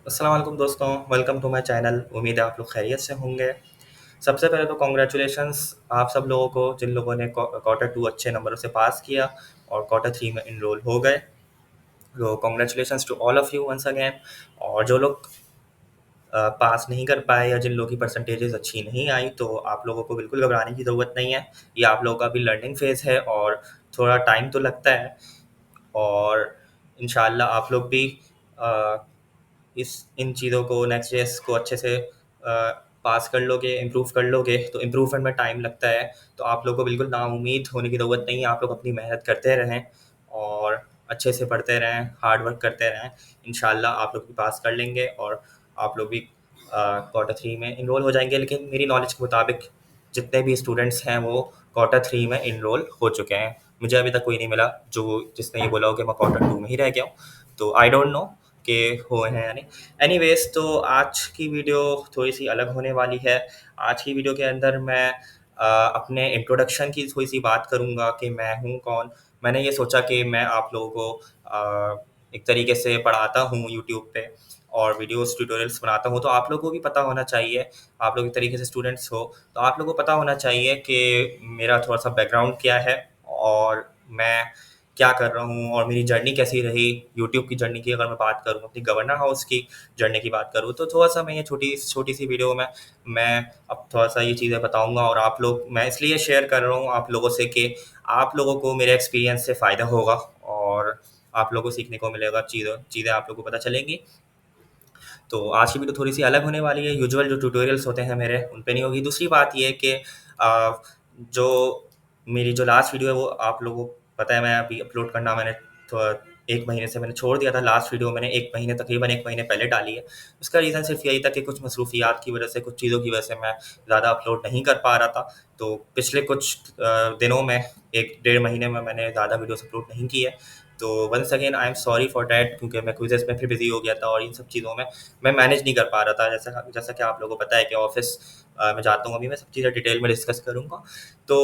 अस्सलाम वालेकुम दोस्तों, वेलकम टू माय चैनल। उम्मीद है आप लोग खैरियत से होंगे। सबसे पहले तो कॉन्ग्रेचुलेशंस आप सब लोगों को जिन लोगों ने क्वार्टर टू अच्छे नंबरों से पास किया और क्वार्टर थ्री में इनरोल हो गए। तो congratulations to all of you once again. और जो लोग पास नहीं कर पाए या जिन लोगों की परसेंटेजेस अच्छी नहीं आई, तो आप लोगों को बिल्कुल घबराने की ज़रूरत नहीं है। ये आप लोगों का भी लर्निंग फेज़ है और थोड़ा टाइम तो लगता है। और इंशाल्लाह आप लोग भी अ, इस इन चीज़ों को नेक्स्ट जेस को अच्छे से पास कर लोगे, इम्प्रूव कर लोगे। तो इम्प्रूवमेंट में टाइम लगता है, तो आप लोग को बिल्कुल नाउम्मीद होने की ज़रूरत नहीं है। आप लोग अपनी मेहनत करते रहें और अच्छे से पढ़ते रहें, हार्ड वर्क करते रहें। इंशाल्लाह आप लोग भी पास कर लेंगे और आप लोग भी क्वार्टर थ्री में इनरोल हो जाएंगे। लेकिन मेरी नॉलेज के मुताबिक जितने भी स्टूडेंट्स हैं वो क्वार्टर थ्री में इनरोल हो चुके हैं। मुझे अभी तक कोई नहीं मिला जो जिसने ये बोला हो कि मैं क्वार्टर टू में ही रह गया हूँ। तो आई डोंट नो कि हुए हैं या नहीं। एनीवेज, तो आज की वीडियो थोड़ी सी अलग होने वाली है। आज की वीडियो के अंदर मैं अपने इंट्रोडक्शन की थोड़ी सी बात करूँगा कि मैं हूँ कौन। मैंने ये सोचा कि मैं आप लोगों को एक तरीके से पढ़ाता हूँ यूट्यूब पे और वीडियोस ट्यूटोरियल्स बनाता हूँ, तो आप लोगों को भी पता होना चाहिए। आप लोग एक तरीके से स्टूडेंट्स हो, तो आप लोगों को पता होना चाहिए कि मेरा थोड़ा सा बैकग्राउंड क्या है और मैं क्या कर रहा हूँ और मेरी जर्नी कैसी रही। यूट्यूब की जर्नी की अगर मैं बात करूँ, अपनी गवर्नर हाउस की जर्नी की बात करूँ, तो थोड़ा सा मैं ये छोटी छोटी सी वीडियो में मैं अब थोड़ा सा ये चीज़ें बताऊँगा। और आप लोग, मैं इसलिए शेयर कर रहा हूँ आप लोगों से कि आप लोगों को मेरे एक्सपीरियंस से फ़ायदा होगा और आप लोगों को सीखने को मिलेगा, चीज़ें चीज़ें आप लोगों को पता चलेंगी। तो आज की वीडियो थोड़ी सी अलग होने वाली है। यूजुअल जो ट्यूटोरियल्स होते हैं मेरे, उन पे नहीं होगी। दूसरी बात ये है कि जो मेरी जो लास्ट वीडियो है वो आप लोगों को पता है, मैं अभी अपलोड करना मैंने थोड़ा 1 महीने से मैंने छोड़ दिया था। लास्ट वीडियो मैंने 1 महीने, तकरीबन 1 महीने पहले डाली है। उसका रीज़न सिर्फ़ यही था कि कुछ मसरूफ़ियात की वजह से, कुछ चीज़ों की वजह से मैं ज़्यादा अपलोड नहीं कर पा रहा था। तो पिछले कुछ दिनों में, 1 डेढ़ महीने में मैंने ज़्यादा वीडियोज़ अपलोड नहीं की है। तो once again I am sorry for that, क्योंकि मैं क्विज़ेज़ में फिर बिज़ी हो गया था और इन सब चीज़ों में मैं मैनेज नहीं कर पा रहा था। जैसा जैसा कि आप लोगों को पता है कि ऑफ़िस मैं जाता हूँ, अभी मैं सब चीज़ें डिटेल में डिस्कस करूँगा। तो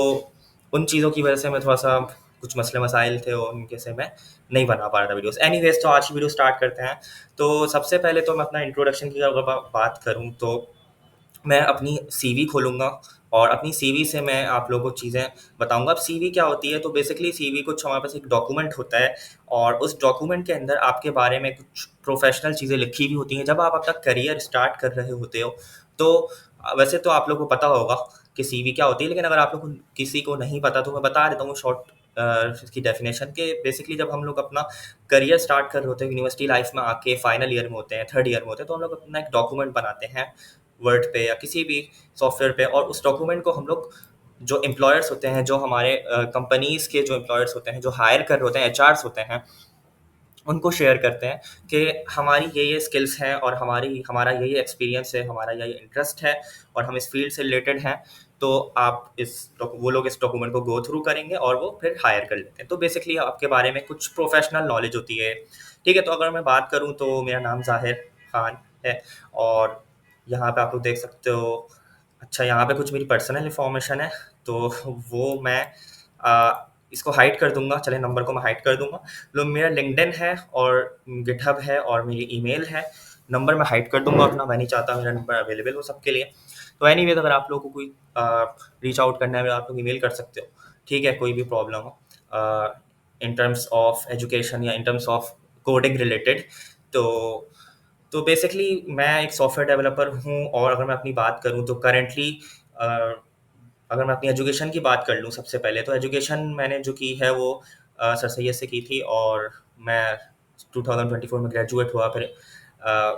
उन चीज़ों की वजह से मैं थोड़ा-सा, कुछ मसले मसाइल थे और उनके से मैं नहीं बना पा रहा था वीडियोज़। एनीवेज़, तो आज की वीडियो स्टार्ट करते हैं। तो सबसे पहले तो मैं अपना इंट्रोडक्शन की अगर बात करूँ, तो मैं अपनी सीवी खोलूँगा और अपनी सीवी से मैं आप लोगों को चीज़ें बताऊँगा। अब सीवी क्या होती है? तो बेसिकली सीवी कुछ हमारे पास एक डॉक्यूमेंट होता है और उस डॉक्यूमेंट के अंदर आपके बारे में कुछ प्रोफ़ेशनल चीज़ें लिखी भी होती हैं। जब आप अपना करियर स्टार्ट कर रहे होते हो, तो वैसे तो आप लोगों को पता होगा कि सीवी क्या होती है, लेकिन अगर आप लोग को, किसी को नहीं पता, तो मैं बता देता हूँ शॉर्ट इसकी डेफ़िनेशन। कि बेसिकली जब हम लोग अपना करियर स्टार्ट कर रहे होते हैं, यूनिवर्सिटी लाइफ़ में आके फाइनल ईयर में होते हैं, थर्ड ईयर में होते हैं, तो हम लोग अपना एक डॉक्यूमेंट बनाते हैं वर्ड पे या किसी भी सॉफ्टवेयर पे। और उस डॉक्यूमेंट को हम लोग, जो एम्प्लॉयर्स होते हैं, जो हमारे कंपनीज़ के जो एम्प्लॉयर्स होते हैं, जो हायर कर रहे होते हैं, एचआर्स होते हैं, उनको शेयर करते हैं कि हमारी ये स्किल्स हैं और हमारा ये एक्सपीरियंस है, हमारा ये इंटरेस्ट है और हम इस फील्ड से रिलेटेड हैं। तो आप वो लोग इस डॉक्यूमेंट को गो थ्रू करेंगे और वो फिर हायर कर लेते हैं। तो बेसिकली आपके बारे में कुछ प्रोफेशनल नॉलेज होती है। ठीक है, तो अगर मैं बात करूँ, तो मेरा नाम ज़ाहिर खान है और यहाँ पे आप लोग देख सकते हो। अच्छा, यहाँ पे कुछ मेरी पर्सनल इन्फॉर्मेशन है, तो वो मैं इसको हाइड कर दूंगा। चले, नंबर को मैं हाइड कर दूंगा। लो, मेरा लिंक्डइन है और गिटहब है और मेरी ईमेल है। नंबर मैं हाइड कर दूंगा अपना, मैं नहीं चाहता मेरा नंबर अवेलेबल हो सबके लिए। तो एनीवेज, अगर आप लोगों को कोई रीच आउट करना है, आप लोग ईमेल कर सकते हो। ठीक है, कोई भी प्रॉब्लम हो इन टर्म्स ऑफ एजुकेशन या in terms of coding related. तो बेसिकली मैं एक सॉफ्टवेयर डेवलपर हूँ। और अगर मैं अपनी बात करूँ, तो करेंटली अगर मैं अपनी एजुकेशन की बात कर लूँ, सबसे पहले तो एजुकेशन मैंने जो की है वो सर सैयद से की थी और मैं 2024 में ग्रेजुएट हुआ। फिर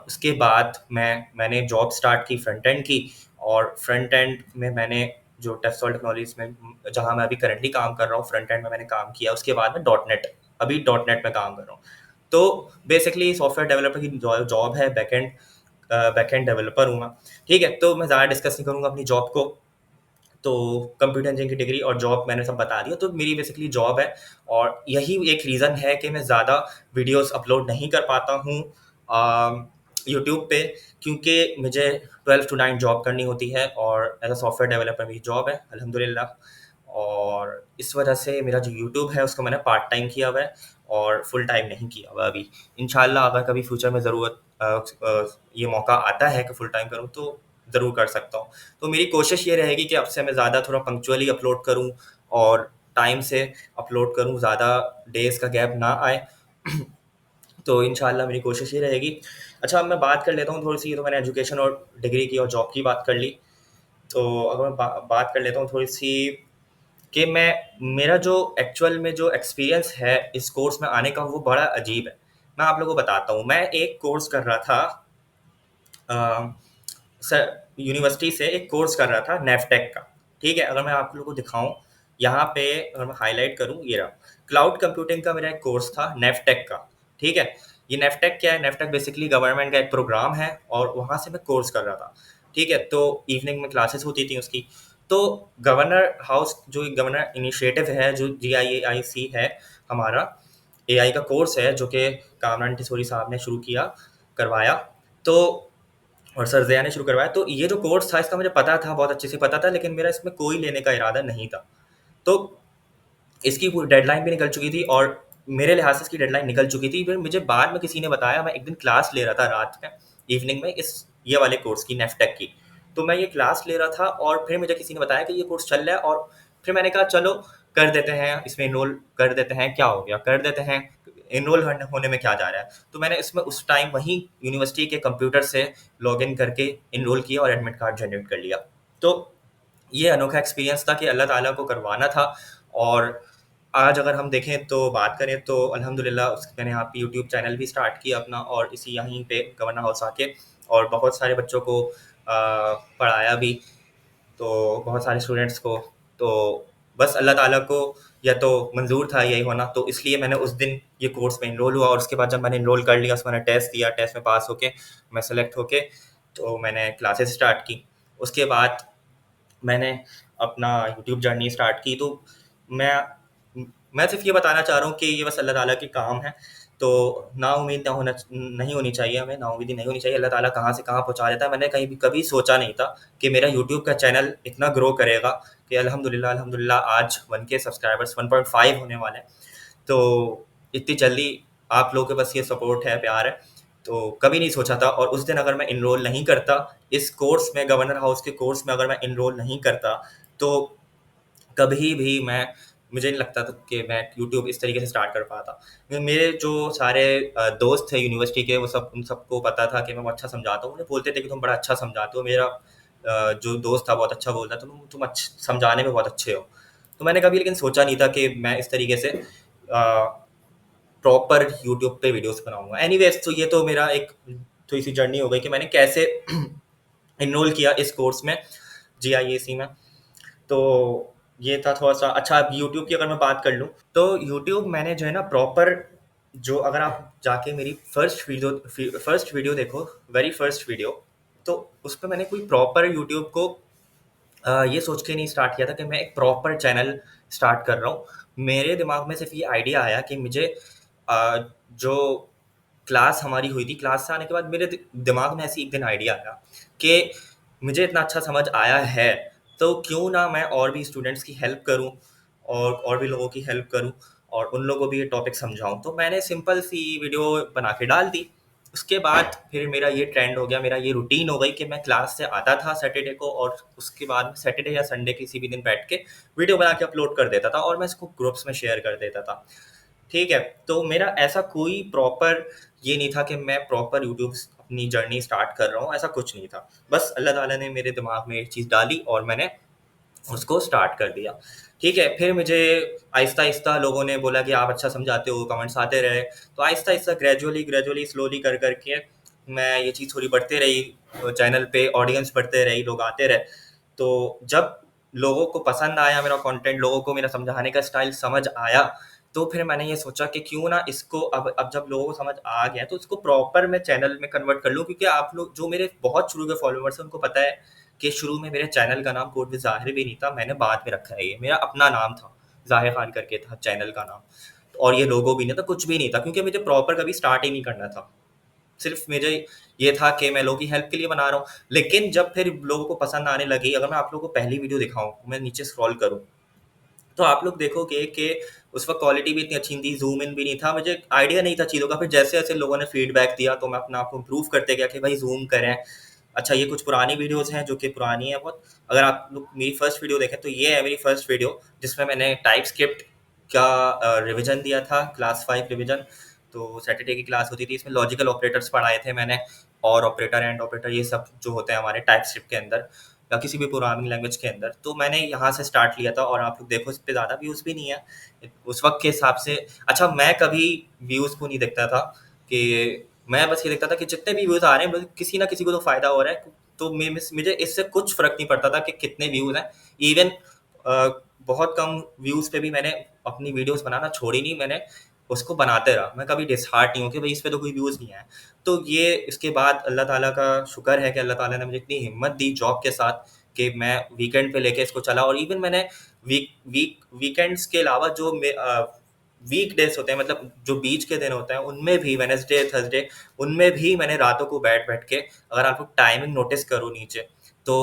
उसके बाद मैंने जॉब स्टार्ट की फ्रंट एंड की। और फ्रंट एंड में मैंने जो टेक्सटाइल टेक्नोलॉजीज में, जहाँ मैं अभी करंटली काम कर रहा हूँ, फ्रंट एंड में मैंने काम किया। उसके बाद में डॉट नेट, अभी डॉट नेट में काम कर रहा हूँ। तो बेसिकली सॉफ्टवेयर डेवलपर की जॉब है, बैकएंड डेवलपर हूँ मैं। ठीक है, तो मैं ज़्यादा डिस्कस नहीं करूँगा अपनी जॉब को। तो कंप्यूटर इंजीनियरिंग की डिग्री और जॉब मैंने सब बता दिया। तो मेरी बेसिकली जॉब है और यही एक रीज़न है कि मैं ज़्यादा वीडियोस अपलोड नहीं कर पाता हूँ यूट्यूब पे, क्योंकि मुझे 12 टू 9 जॉब करनी होती है और एज अ सॉफ्टवेयर डेवलपर मेरी जॉब है, अल्हम्दुलिल्लाह। और इस वजह से मेरा जो यूट्यूब है उसको मैंने पार्ट टाइम किया हुआ है और फुल टाइम नहीं किया हुआ अभी। इंशाल्लाह अगर कभी फ्यूचर में ज़रूरत ये मौका आता है कि फुल टाइम करूँ तो ज़रूर कर सकता हूँ। तो मेरी कोशिश ये रहेगी कि अब से मैं ज़्यादा थोड़ा पंक्चुअली अपलोड करूँ और टाइम से अपलोड करूँ, ज़्यादा डेज़ का गैप ना आए। तो इंशाल्लाह मेरी कोशिश ये रहेगी। अच्छा, अब मैं बात कर लेता हूँ थोड़ी-सी, तो मैंने एजुकेशन और डिग्री की और जॉब की बात कर ली। तो अगर मैं बात कर लेता हूँ थोड़ी-सी कि मेरा जो एक्चुअल में जो एक्सपीरियंस है इस कोर्स में आने का, वो बड़ा अजीब है। मैं आप लोगों को बताता हूँ। मैं एक कोर्स कर रहा था अ, यूनिवर्सिटी से एक कोर्स कर रहा था नेफटेक का। ठीक है, अगर मैं आप लोगों को दिखाऊं यहाँ पे, अगर मैं हाईलाइट करूं, ये रहा, क्लाउड कंप्यूटिंग का मेरा एक कोर्स था नेफटेक का। ठीक है, ये नेफटेक क्या है? नेफटेक बेसिकली गवर्नमेंट का एक प्रोग्राम है और वहाँ से मैं कोर्स कर रहा था। ठीक है, तो इवनिंग में क्लासेस होती थी उसकी। तो गवर्नर हाउस, जो गवर्नर इनिशिएटिव है, जो GIAIC है हमारा, AI का कोर्स है जो कि कामरान टिसोरी साहब ने शुरू किया, करवाया। तो और सर ज़िया ने शुरू करवाया। तो ये जो कोर्स था इसका मुझे पता था, बहुत अच्छे से पता था, लेकिन मेरा इसमें कोई लेने का इरादा नहीं था। तो इसकी पूरी डेडलाइन भी निकल चुकी थी और मेरे लिहाज से इसकी डेडलाइन निकल चुकी थी। फिर मुझे बाद में किसी ने बताया, मैं एक दिन क्लास ले रहा था रात में, इवनिंग में, इस ये वाले कोर्स की, नेफटेक की। तो मैं ये क्लास ले रहा था और फिर मुझे किसी ने बताया कि ये कोर्स चल रहा है, और फिर मैंने कहा चलो कर देते हैं, इसमें इनरोल कर देते हैं, क्या हो गया, कर देते हैं, इनरोल होने में क्या जा रहा है। तो मैंने इसमें उस टाइम वहीं यूनिवर्सिटी के कंप्यूटर से लॉग इन करके इनरोल किया और एडमिट कार्ड जनरेट कर लिया। तो ये अनोखा एक्सपीरियंस था कि अल्लाह ताला को करवाना था। और आज अगर हम देखें तो बात करें तो अल्हम्दुलिल्लाह मैंने यहाँ पे यूट्यूब चैनल भी स्टार्ट किया अपना, और इसी यहीं पे गवर्नर हाउस आके, और बहुत सारे बच्चों को पढ़ाया भी, तो बहुत सारे स्टूडेंट्स को। तो बस अल्लाह ताला को या तो मंजूर था यही होना, तो इसलिए मैंने उस दिन ये कोर्स में इनरोल हुआ। और उसके बाद जब मैंने इनरोल कर लिया, उसमें मैंने टेस्ट दिया, टेस्ट में पास होके मैं सेलेक्ट होके तो मैंने क्लासेस स्टार्ट की। उसके बाद मैंने अपना यूट्यूब जर्नी स्टार्ट की। तो मैं मैं सिर्फ ये बताना चाह रहा हूँ कि ये बस अल्लाह ताला के काम है। तो नाउम्मीद नहीं होनी चाहिए, हमें नाउम्मीदी नहीं होनी चाहिए। अल्लाह ताला कहाँ से कहाँ पहुँचा देता है। मैंने कहीं भी कभी सोचा नहीं था कि मेरा यूट्यूब का चैनल इतना ग्रो करेगा, कि अल्हम्दुलिल्लाह अल्हम्दुलिल्लाह आज 1K सब्सक्राइबर्स, 1.5 होने वाले हैं। तो इतनी जल्दी आप लोगों के बस ये सपोर्ट है, प्यार है, तो कभी नहीं सोचा था। और उस दिन अगर मैं इनरोल नहीं करता इस कोर्स में, गवर्नर हाउस के कोर्स में अगर मैं इनरोल नहीं करता, तो कभी भी मुझे नहीं लगता था कि मैं यूट्यूब इस तरीके से स्टार्ट कर पाता। मेरे जो सारे दोस्त थे यूनिवर्सिटी के, वो सब, उन सबको पता था कि मैं बहुत अच्छा समझाता हूँ। मुझे बोलते थे कि तुम बड़ा अच्छा समझाते हो। मेरा जो दोस्त था बहुत अच्छा बोलता, तुम समझाने में बहुत अच्छे हो। तो मैंने कभी लेकिन सोचा नहीं था कि मैं इस तरीके से प्रॉपर यूट्यूब पे वीडियोस बनाऊंगा। एनीवेज, तो ये तो मेरा एक थोड़ी सी जर्नी हो गई कि मैंने कैसे इनरोल किया इस कोर्स में, GIAC में। तो ये था थोड़ा सा। अच्छा, अब यूट्यूब की अगर मैं बात कर लूँ, तो यूट्यूब मैंने जो है ना प्रॉपर, जो अगर आप जाके मेरी फर्स्ट वीडियो देखो, वेरी फर्स्ट वीडियो, तो उस पर मैंने कोई प्रॉपर यूट्यूब को ये सोच के नहीं स्टार्ट किया था कि मैं एक प्रॉपर चैनल स्टार्ट कर रहा हूँ। मेरे दिमाग में सिर्फ ये आइडिया आया कि मुझे जो क्लास हमारी हुई थी, क्लास से आने के बाद मेरे दिमाग में ऐसी एक दिन आइडिया आया कि मुझे इतना अच्छा समझ आया है, तो क्यों ना मैं और भी स्टूडेंट्स की हेल्प करूं, और भी लोगों की हेल्प करूं, और उन लोगों को भी ये टॉपिक समझाऊं। तो मैंने सिंपल सी वीडियो बना के डाल दी। उसके बाद फिर मेरा ये ट्रेंड हो गया, मेरा ये रूटीन हो गई कि मैं क्लास से आता था सैटरडे को, और उसके बाद सैटरडे या संडे किसी भी दिन बैठ के वीडियो बना के अपलोड कर देता था, और मैं इसको ग्रुप्स में शेयर कर देता था। ठीक है, तो मेरा ऐसा कोई प्रॉपर ये नहीं था कि मैं प्रॉपर यूट्यूब अपनी जर्नी स्टार्ट कर रहा हूँ, ऐसा कुछ नहीं था। बस अल्लाह ताला ने मेरे दिमाग में एक चीज़ डाली और मैंने उसको स्टार्ट कर दिया। ठीक है, फिर मुझे आहिस्ता-आहिस्ता लोगों ने बोला कि आप अच्छा समझाते हो, कमेंट्स आते रहे। तो आहिस्ता-आहिस्ता, ग्रेजुअली, स्लोली कर के मैं ये चीज़ थोड़ी बढ़ते रही, चैनल पे ऑडियंस बढ़ते रही, लोग आते रहे। तो जब लोगों को पसंद आया मेरा कंटेंट, लोगों को मेरा समझाने का स्टाइल समझ आया, तो फिर मैंने ये सोचा कि क्यों ना इसको, अब जब लोगों को समझ आ गया, तो इसको प्रॉपर मैं चैनल में कन्वर्ट कर लूँ। क्योंकि आप लोग जो मेरे बहुत शुरू के फॉलोवर्स हैं, उनको पता है कि शुरू में मेरे चैनल का नाम कोट विद ज़ाहिर भी नहीं था, मैंने बाद में रखा है। ये मेरा अपना नाम था, ज़ाहिर खान करके था चैनल का नाम। और ये लोगो भी नहीं था, कुछ भी नहीं था, क्योंकि मुझे प्रॉपर कभी स्टार्ट ही नहीं करना था। सिर्फ मुझे ये था कि मैं लोगों की हेल्प के लिए बना रहा हूँ। लेकिन जब फिर लोगों को पसंद आने लगी, अगर मैं आप लोगों को पहली वीडियो दिखाऊं, मैं नीचे स्क्रॉल करूँ, तो आप लोग देखोगे कि उस वक़्त क्वालिटी भी इतनी अच्छी नहीं थी, ज़ूम इन भी नहीं था, मुझे आइडिया नहीं था चीज़ों का। फिर जैसे-जैसे लोगों ने फीडबैक दिया तो मैं अपने आप को इम्प्रूव करते गया कि भाई ज़ूम करें। अच्छा, ये कुछ पुरानी वीडियोज़ हैं जो कि पुरानी है बहुत। अगर आप लोग मेरी फर्स्ट वीडियो देखें तो ये है मेरी फर्स्ट वीडियो जिसमें मैंने टाइपस्क्रिप्ट का रिवीजन दिया था, क्लास 5 रिवीजन। तो सैटरडे की क्लास होती थी, इसमें लॉजिकल ऑपरेटर्स पढ़ाए थे मैंने, और ऑपरेटर, एंड ऑपरेटर, ये सब जो होते हैं हमारे टाइपस्क्रिप्ट के अंदर या किसी भी प्रोग्रामिंग लैंग्वेज के अंदर। तो मैंने यहाँ से स्टार्ट लिया था, और आप लोग देखो इस पे ज़्यादा व्यूज़ भी नहीं है उस वक्त के हिसाब से। अच्छा, मैं कभी व्यूज़ को नहीं देखता था कि मैं बस ये देखता था कि जितने भी व्यूज़ आ रहे हैं बस किसी ना किसी को तो फ़ायदा हो रहा है। तो मुझे इससे कुछ फ़र्क नहीं पड़ता था कि कितने व्यूज़ हैं। इवन बहुत कम व्यूज़ पे भी मैंने अपनी वीडियोज़ बनाना छोड़ी नहीं, मैंने उसको बनाते रहा। मैं कभी डिसहार्ट नहीं हूँ कि भाई इस पे तो कोई व्यूज़ नहीं आए। तो ये इसके बाद अल्लाह ताला का शुक्र है कि अल्लाह ताला ने मुझे इतनी हिम्मत दी जॉब के साथ कि मैं वीकेंड पे लेके इसको चला। और इवन मैंने वीकेंड्स के अलावा जो वीक डेज होते हैं, मतलब जो बीच के दिन होते हैं, उनमें भी वेडनेसडे, थर्सडे, उनमें भी मैंने रातों को बैठ के, अगर आप लोग टाइमिंग नोटिस करो नीचे, तो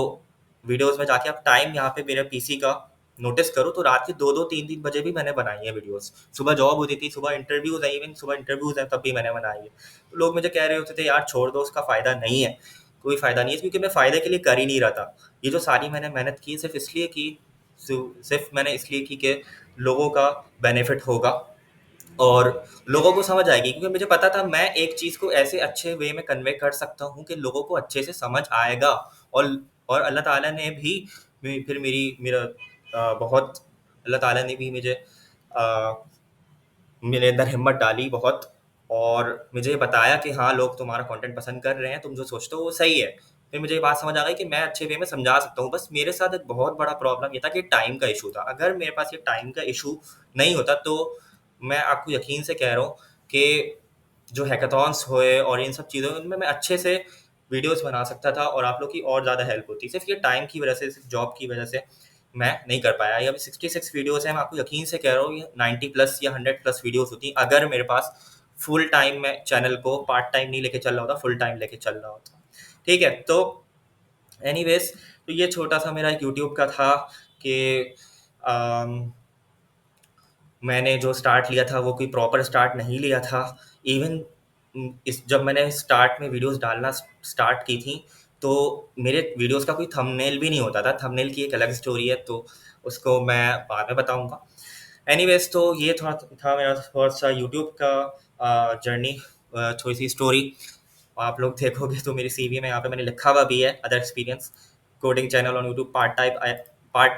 वीडियोज़ में जाके आप टाइम यहाँ पे मेरे पीसी का नोटिस करो, तो रात के 2-2, 3-3 बजे भी मैंने बनाई है वीडियोज़। सुबह जॉब होती थी, सुबह इंटरव्यूज़ है, इवन सुबह इंटरव्यूज़ हैं तब भी मैंने बनाई है। तो लोग मुझे कह रहे होते थे, यार छोड़ दो, उसका फ़ायदा नहीं है, कोई फ़ायदा नहीं है, क्योंकि मैं फ़ायदे के लिए कर ही नहीं रहा था। ये जो सारी मैंने मेहनत की सिर्फ़ इसलिए की, सिर्फ़ मैंने इसलिए की कि लोगों का बेनिफिट होगा और लोगों को समझ आएगी, क्योंकि मुझे पता था मैं एक चीज़ को ऐसे अच्छे वे में कन्वे कर सकता हूँ कि लोगों को अच्छे से समझ आएगा। और अल्लाह ताला ने भी फिर मेरा बहुत, अल्लाह ताला ने भी मुझे मेरे अंदर हिम्मत डाली बहुत, और मुझे ये बताया कि हाँ, लोग तुम्हारा कंटेंट पसंद कर रहे हैं, तुम जो सोचते हो वो सही है। फिर मुझे ये बात समझ आ गई कि मैं अच्छे वे में समझा सकता हूँ। बस मेरे साथ एक बहुत बड़ा प्रॉब्लम ये था कि टाइम का इशू था। अगर मेरे पास ये टाइम का इशू नहीं होता तो मैं आपको यकीन से कह रहा हूँ कि जो हैकाथॉन्स हुए और इन सब चीज़ों उनमें मैं अच्छे से वीडियोज़ बना सकता था और आप लोग की और ज़्यादा हेल्प होती। सिर्फ़ ये टाइम की वज़ह से, सिर्फ़ जॉब की वज़ह से मैं नहीं कर पाया। ये अभी 66 वीडियोज़ हैं, मैं आपको यकीन से कह रहा हूँ ये 90 प्लस या 100 प्लस वीडियोज़ होती अगर मेरे पास फुल टाइम मैं चैनल को पार्ट टाइम नहीं लेके चल रहा होता, फुल टाइम लेके चल रहा होता। ठीक है? तो एनीवेज़, तो ये छोटा-सा मेरा एक यूट्यूब का था कि अम मैंने जो स्टार्ट लिया था वो कोई प्रॉपर स्टार्ट नहीं लिया था। इवन इस जब मैंने स्टार्ट में वीडियोज़ डालना स्टार्ट की थी, तो मेरे वीडियोज़ का कोई थंबनेल भी नहीं होता था। थंबनेल की एक अलग स्टोरी है, तो उसको मैं बाद में बताऊँगा। एनीवेज़, तो ये थोड़ा था मेरा थोड़ा-सा यूट्यूब का जर्नी, थोड़ी-सी स्टोरी। आप लोग देखोगे तो मेरी सीवी में यहाँ पे मैंने लिखा हुआ भी है, other experience, coding channel on YouTube, part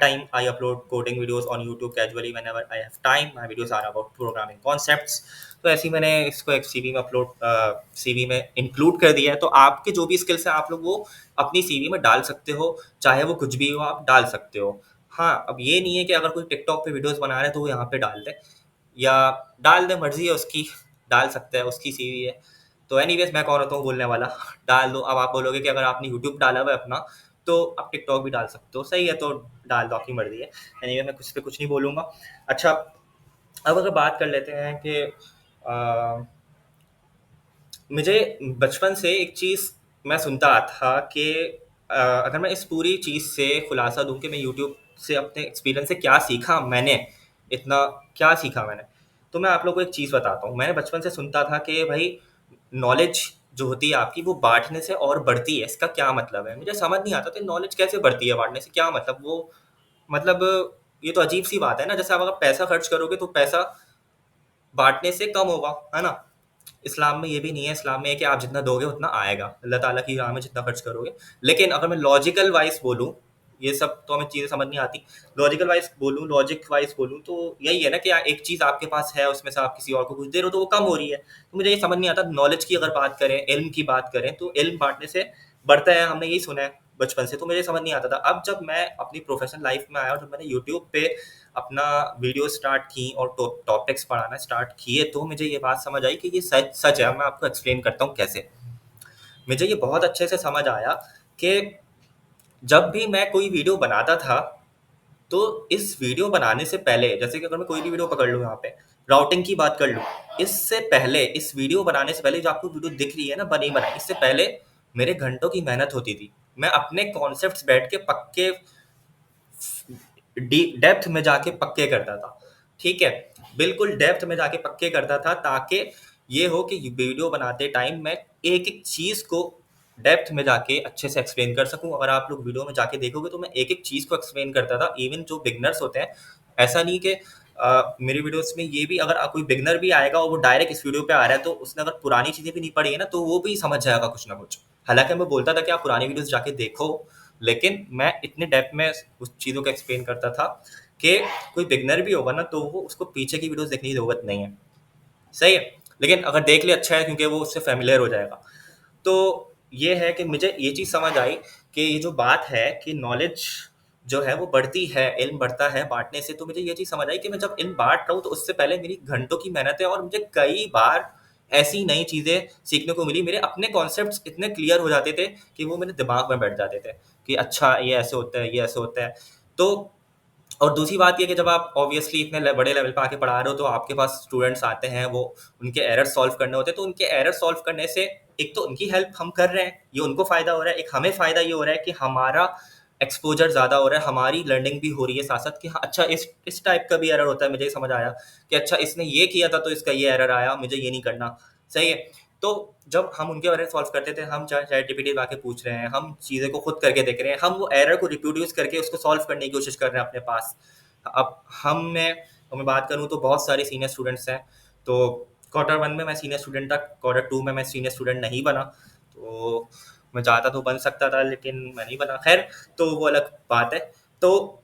time I upload coding videos on YouTube casually whenever I have time. My videos are about programming concepts. तो ऐसे ही मैंने इसको एक सीवी में इंक्लूड कर दिया है। तो आपके जो भी स्किल्स हैं आप लोग वो अपनी सीवी में डाल सकते हो, चाहे वो कुछ भी हो आप डाल सकते हो। हाँ, अब ये नहीं है कि अगर कोई टिकटॉक पे वीडियोस बना रहा है तो वो यहाँ पे डाल दे, या डाल दे, मर्जी है उसकी, डाल सकता है, उसकी सीवी है। तो एनीवेज, मैं कौन होता हूँ बोलने वाला, डाल दो। अब आप बोलोगे कि अगर आपने यूट्यूब डाला हुआ है अपना तो आप टिकटॉक भी डाल सकते हो, सही है, तो डाल दो, आपकी मर्जी है। एनीवे, मैं कुछ पे कुछ नहीं बोलूँगा। अच्छा, अब अगर बात कर लेते हैं कि मुझे बचपन से एक चीज़ मैं सुनता आ था कि अगर मैं इस पूरी चीज़ से खुलासा दूँ कि मैं यूट्यूब से अपने एक्सपीरियंस से क्या सीखा मैंने, इतना क्या सीखा मैंने, तो मैं आप लोगों को एक चीज़ बताता हूँ। मैंने बचपन से सुनता था कि भाई नॉलेज जो होती है आपकी वो बाँटने से और बढ़ती है, इसका क्या मतलब है? मुझे समझ नहीं आता था नॉलेज कैसे बढ़ती है बाँटने से, क्या मतलब वो, मतलब ये तो अजीब-सी बात है ना, जैसे आप अगर पैसा खर्च करोगे तो पैसा बाँटने से कम होगा, है ना? इस्लाम में ये भी नहीं है, इस्लाम में है कि आप जितना दोगे उतना आएगा, अल्लाह ताला की राह में जितना खर्च करोगे। लेकिन अगर मैं लॉजिकल वाइज़ बोलूँ, ये सब तो हमें चीज़ें समझ नहीं आती। लॉजिक वाइज़ बोलूँ तो यही है ना कि एक चीज़ आपके पास है, उसमें से आप किसी और को कुछ दे रहे हो तो वो कम हो रही है। तो मुझे ये समझ नहीं आता, नॉलेज की अगर बात करें, इल्म की बात करें, तो इल्म बाँटने से बढ़ता है, हमने यही सुना है बचपन से, तो मुझे समझ नहीं आता था। अब जब मैं अपनी प्रोफ़ेशनल लाइफ़ में आया और जब मैंने यूट्यूब पे अपना वीडियो स्टार्ट की और टॉपिक्स पढ़ाना स्टार्ट किए, तो मुझे ये बात समझ आई कि ये सच सच है। मैं आपको एक्सप्लेन करता हूँ कैसे। मुझे ये बहुत अच्छे से समझ आया कि जब भी मैं कोई वीडियो बनाता था, तो इस वीडियो बनाने से पहले, जैसे कि अगर मैं कोई भी वीडियो पकड़ लूँ यहाँ पे, राउटिंग की बात कर लूँ, इससे पहले, इस वीडियो बनाने से पहले, जो आपको वीडियो दिख रही है ना बनी बनाई, इससे पहले मेरे घंटों की मेहनत होती थी। मैं अपने कॉन्सेप्ट्स बैठ के पक्के डेप्थ में जाके पक्के करता था। ठीक है, बिल्कुल डेप्थ में जाके पक्के करता था, ताकि ये हो कि वीडियो बनाते टाइम मैं एक एक चीज को डेप्थ में जाके अच्छे से एक्सप्लेन कर सकूं। अगर आप लोग वीडियो में जाके देखोगे तो मैं एक एक चीज को एक्सप्लेन करता था। इवन जो बिगनर्स होते हैं, ऐसा नहीं कि मेरी वीडियोस में ये भी, अगर कोई बिगनर भी आएगा और वो डायरेक्ट इस वीडियो पे आ रहा है, तो उसने अगर पुरानी चीजें भी नहीं पढ़ी है ना, तो वो भी समझ जाएगा कुछ ना कुछ। हालांकि मैं बोलता था कि आप पुरानी वीडियोस जाके देखो, लेकिन मैं इतने डेप्थ में उस चीज़ों को एक्सप्लेन करता था कि कोई बिगनर भी होगा ना, तो वो उसको पीछे की वीडियोस देखने की जरूरत नहीं है। सही है, लेकिन अगर देख ले अच्छा है, क्योंकि वो उससे फेमिलियर हो जाएगा। तो ये है कि मुझे ये चीज़ समझ आई कि ये जो बात है कि नॉलेज जो है वो बढ़ती है, इल्म बढ़ता है बांटने से। तो मुझे ये चीज़ समझ आई कि मैं जब इल्म बांट रहा हूँ तो उससे पहले मेरी घंटों की मेहनत है, और मुझे कई बार ऐसी नई चीज़ें सीखने को मिली। मेरे अपने कॉन्सेप्ट्स इतने क्लियर हो जाते थे कि वो मेरे दिमाग में बैठ जाते थे कि अच्छा ये ऐसे होता है, ये ऐसे होता है। तो और दूसरी बात ये कि जब आप ऑब्वियसली इतने बड़े लेवल पे आके पढ़ा रहे हो, तो आपके पास स्टूडेंट्स आते हैं, वो उनके एरर सॉल्व करने होते हैं। तो उनके एरर सॉल्व करने से एक तो उनकी हेल्प हम कर रहे हैं, ये उनको फायदा हो रहा है, एक हमें फायदा ये हो रहा है कि हमारा एक्सपोजर ज़्यादा हो रहा है, हमारी लर्निंग भी हो रही है साथ साथ कि हाँ अच्छा इस टाइप का भी एरर होता है। मुझे ये समझ आया कि अच्छा इसने ये किया था तो इसका ये एरर आया, मुझे ये नहीं करना। सही है। तो जब हम उनके एरर सॉल्व करते थे, हम चाहे चैट जीपीटी आके पूछ रहे हैं, हम चीज़ें को खुद करके देख रहे हैं, हम वो एरर को रिप्रोड्यूस करके उसको सॉल्व करने की कोशिश कर रहे हैं अपने पास। अब मैं बात करूँ तो बहुत सारे सीनियर स्टूडेंट्स हैं। तो क्वार्टर 1 में मैं सीनियर स्टूडेंट था, क्वार्टर 2 में मैं सीनियर स्टूडेंट नहीं बना। तो मैं चाहता तो बन सकता था, लेकिन मैं नहीं बना। खैर, तो वो अलग बात है। तो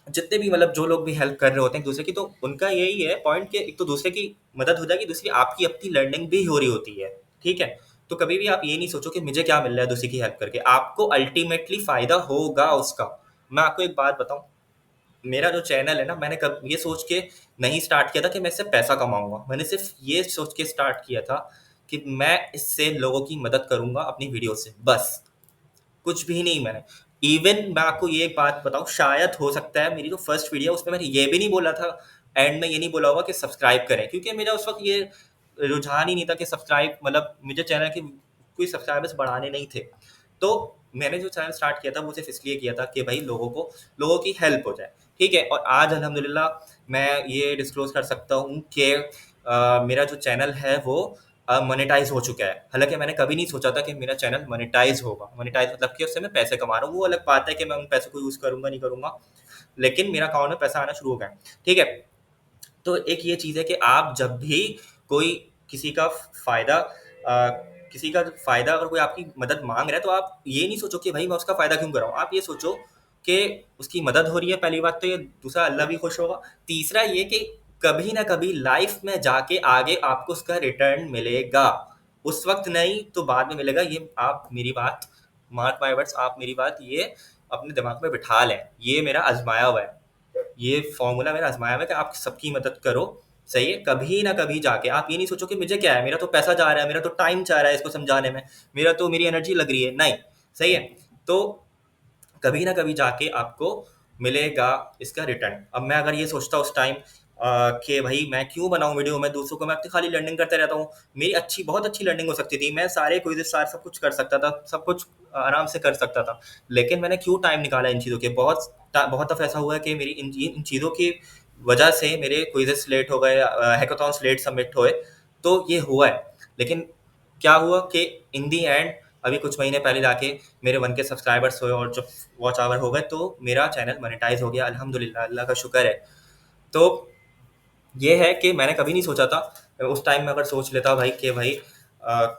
जितने भी मतलब जो लोग भी हेल्प कर रहे होते हैं एक दूसरे की, तो उनका यही है पॉइंट कि एक तो दूसरे की मदद हो जाएगी, दूसरी आपकी अपनी लर्निंग भी हो रही होती है। ठीक है। तो कभी भी आप ये नहीं सोचो कि मुझे क्या मिल रहा है दूसरे की हेल्प करके, आपको अल्टीमेटली फायदा होगा उसका। मैं आपको एक बात बताऊं, मेरा जो चैनल है ना, मैंने कब ये सोच के नहीं स्टार्ट किया था कि मैं इससे पैसा कमाऊंगा। मैंने सिर्फ ये सोच के स्टार्ट किया था कि मैं इससे लोगों की मदद करूंगा अपनी वीडियो से, बस। कुछ भी नहीं मैंने। इवन मैं आपको ये एक बात बताऊं, शायद हो सकता है मेरी जो फर्स्ट वीडियो उसमें मैंने ये भी नहीं बोला था, एंड में ये नहीं बोला होगा कि सब्सक्राइब करें, क्योंकि मेरा उस वक्त ये रुझान ही नहीं था कि सब्सक्राइब, मतलब मुझे चैनल की कोई सब्सक्राइबर्स बढ़ाने नहीं थे। तो मैंने जो चैनल स्टार्ट किया था वो सिर्फ इसलिए किया था कि भाई लोगों की हेल्प हो जाए। ठीक है। और आज अल्हम्दुलिल्लाह मैं ये डिस्क्लोज कर सकता हूँ कि मेरा जो चैनल है वो मोनेटाइज हो चुका है। हालांकि मैंने कभी नहीं सोचा था कि मेरा चैनल मोनेटाइज होगा। मोनेटाइज मतलब कि उससे मैं पैसे कमा रहा हूँ, वो अलग बात है कि मैं उन पैसों को यूज़ करूंगा नहीं करूंगा, लेकिन मेरा अकाउंट में पैसा आना शुरू हो गया है। ठीक है। तो एक ये चीज़ है कि आप जब भी कोई किसी का फ़ायदा किसी का फ़ायदा, अगर कोई आपकी मदद माँग रहा है, तो आप ये नहीं सोचो कि भाई मैं उसका फ़ायदा क्यों कर रहा हूँ। आप ये सोचो कि उसकी मदद हो रही है, पहली बात तो ये। दूसरा, अल्लाह भी खुश होगा। तीसरा ये कि कभी ना कभी लाइफ में जाके आगे आपको उसका रिटर्न मिलेगा। उस वक़्त नहीं तो बाद में मिलेगा। ये आप मेरी बात, मार्क माय वर्ड्स, आप मेरी बात ये अपने दिमाग में बिठा लें। ये मेरा आज़माया हुआ है। ये फॉर्मूला मैंने आजमाया हुआ है कि आप सबकी मदद करो। सही है। कभी ना कभी जाके आप ये नहीं सोचो कि मुझे क्या है, मेरा तो पैसा जा रहा है, मेरा तो टाइम जा रहा है इसको समझाने में, मेरा तो मेरी एनर्जी लग रही है, नहीं। सही है। तो कभी ना कभी जाके आपको मिलेगा इसका रिटर्न। अब मैं अगर ये सोचता उस टाइम कि भाई मैं क्यों बनाऊं वीडियो, मैं दूसरों को, मैं अपनी खाली लर्निंग करते रहता हूँ, मेरी बहुत अच्छी लर्निंग हो सकती थी, मैं सारे क्विज़ सारे सब कुछ कर सकता था, सब कुछ आराम से कर सकता था। लेकिन मैंने क्यों टाइम निकाला इन चीज़ों के? बहुत दफ़ा ऐसा हुआ है कि मेरी इन चीज़ों की वजह से मेरे क्विज़ेस लेट हो गए, हैकाथॉन्स लेट सबमिट हुए। तो ये हुआ है। लेकिन क्या हुआ कि इन दी एंड अभी कुछ महीने पहले जाके मेरे 1K सब्सक्राइबर्स हुए और जब वॉच आवर हो गए, तो मेरा चैनल मोनेटाइज हो गया अल्हम्दुलिल्लाह, अल्लाह का शुक्र है। तो ये है कि मैंने कभी नहीं सोचा था, उस टाइम में अगर सोच लेता भाई कि भाई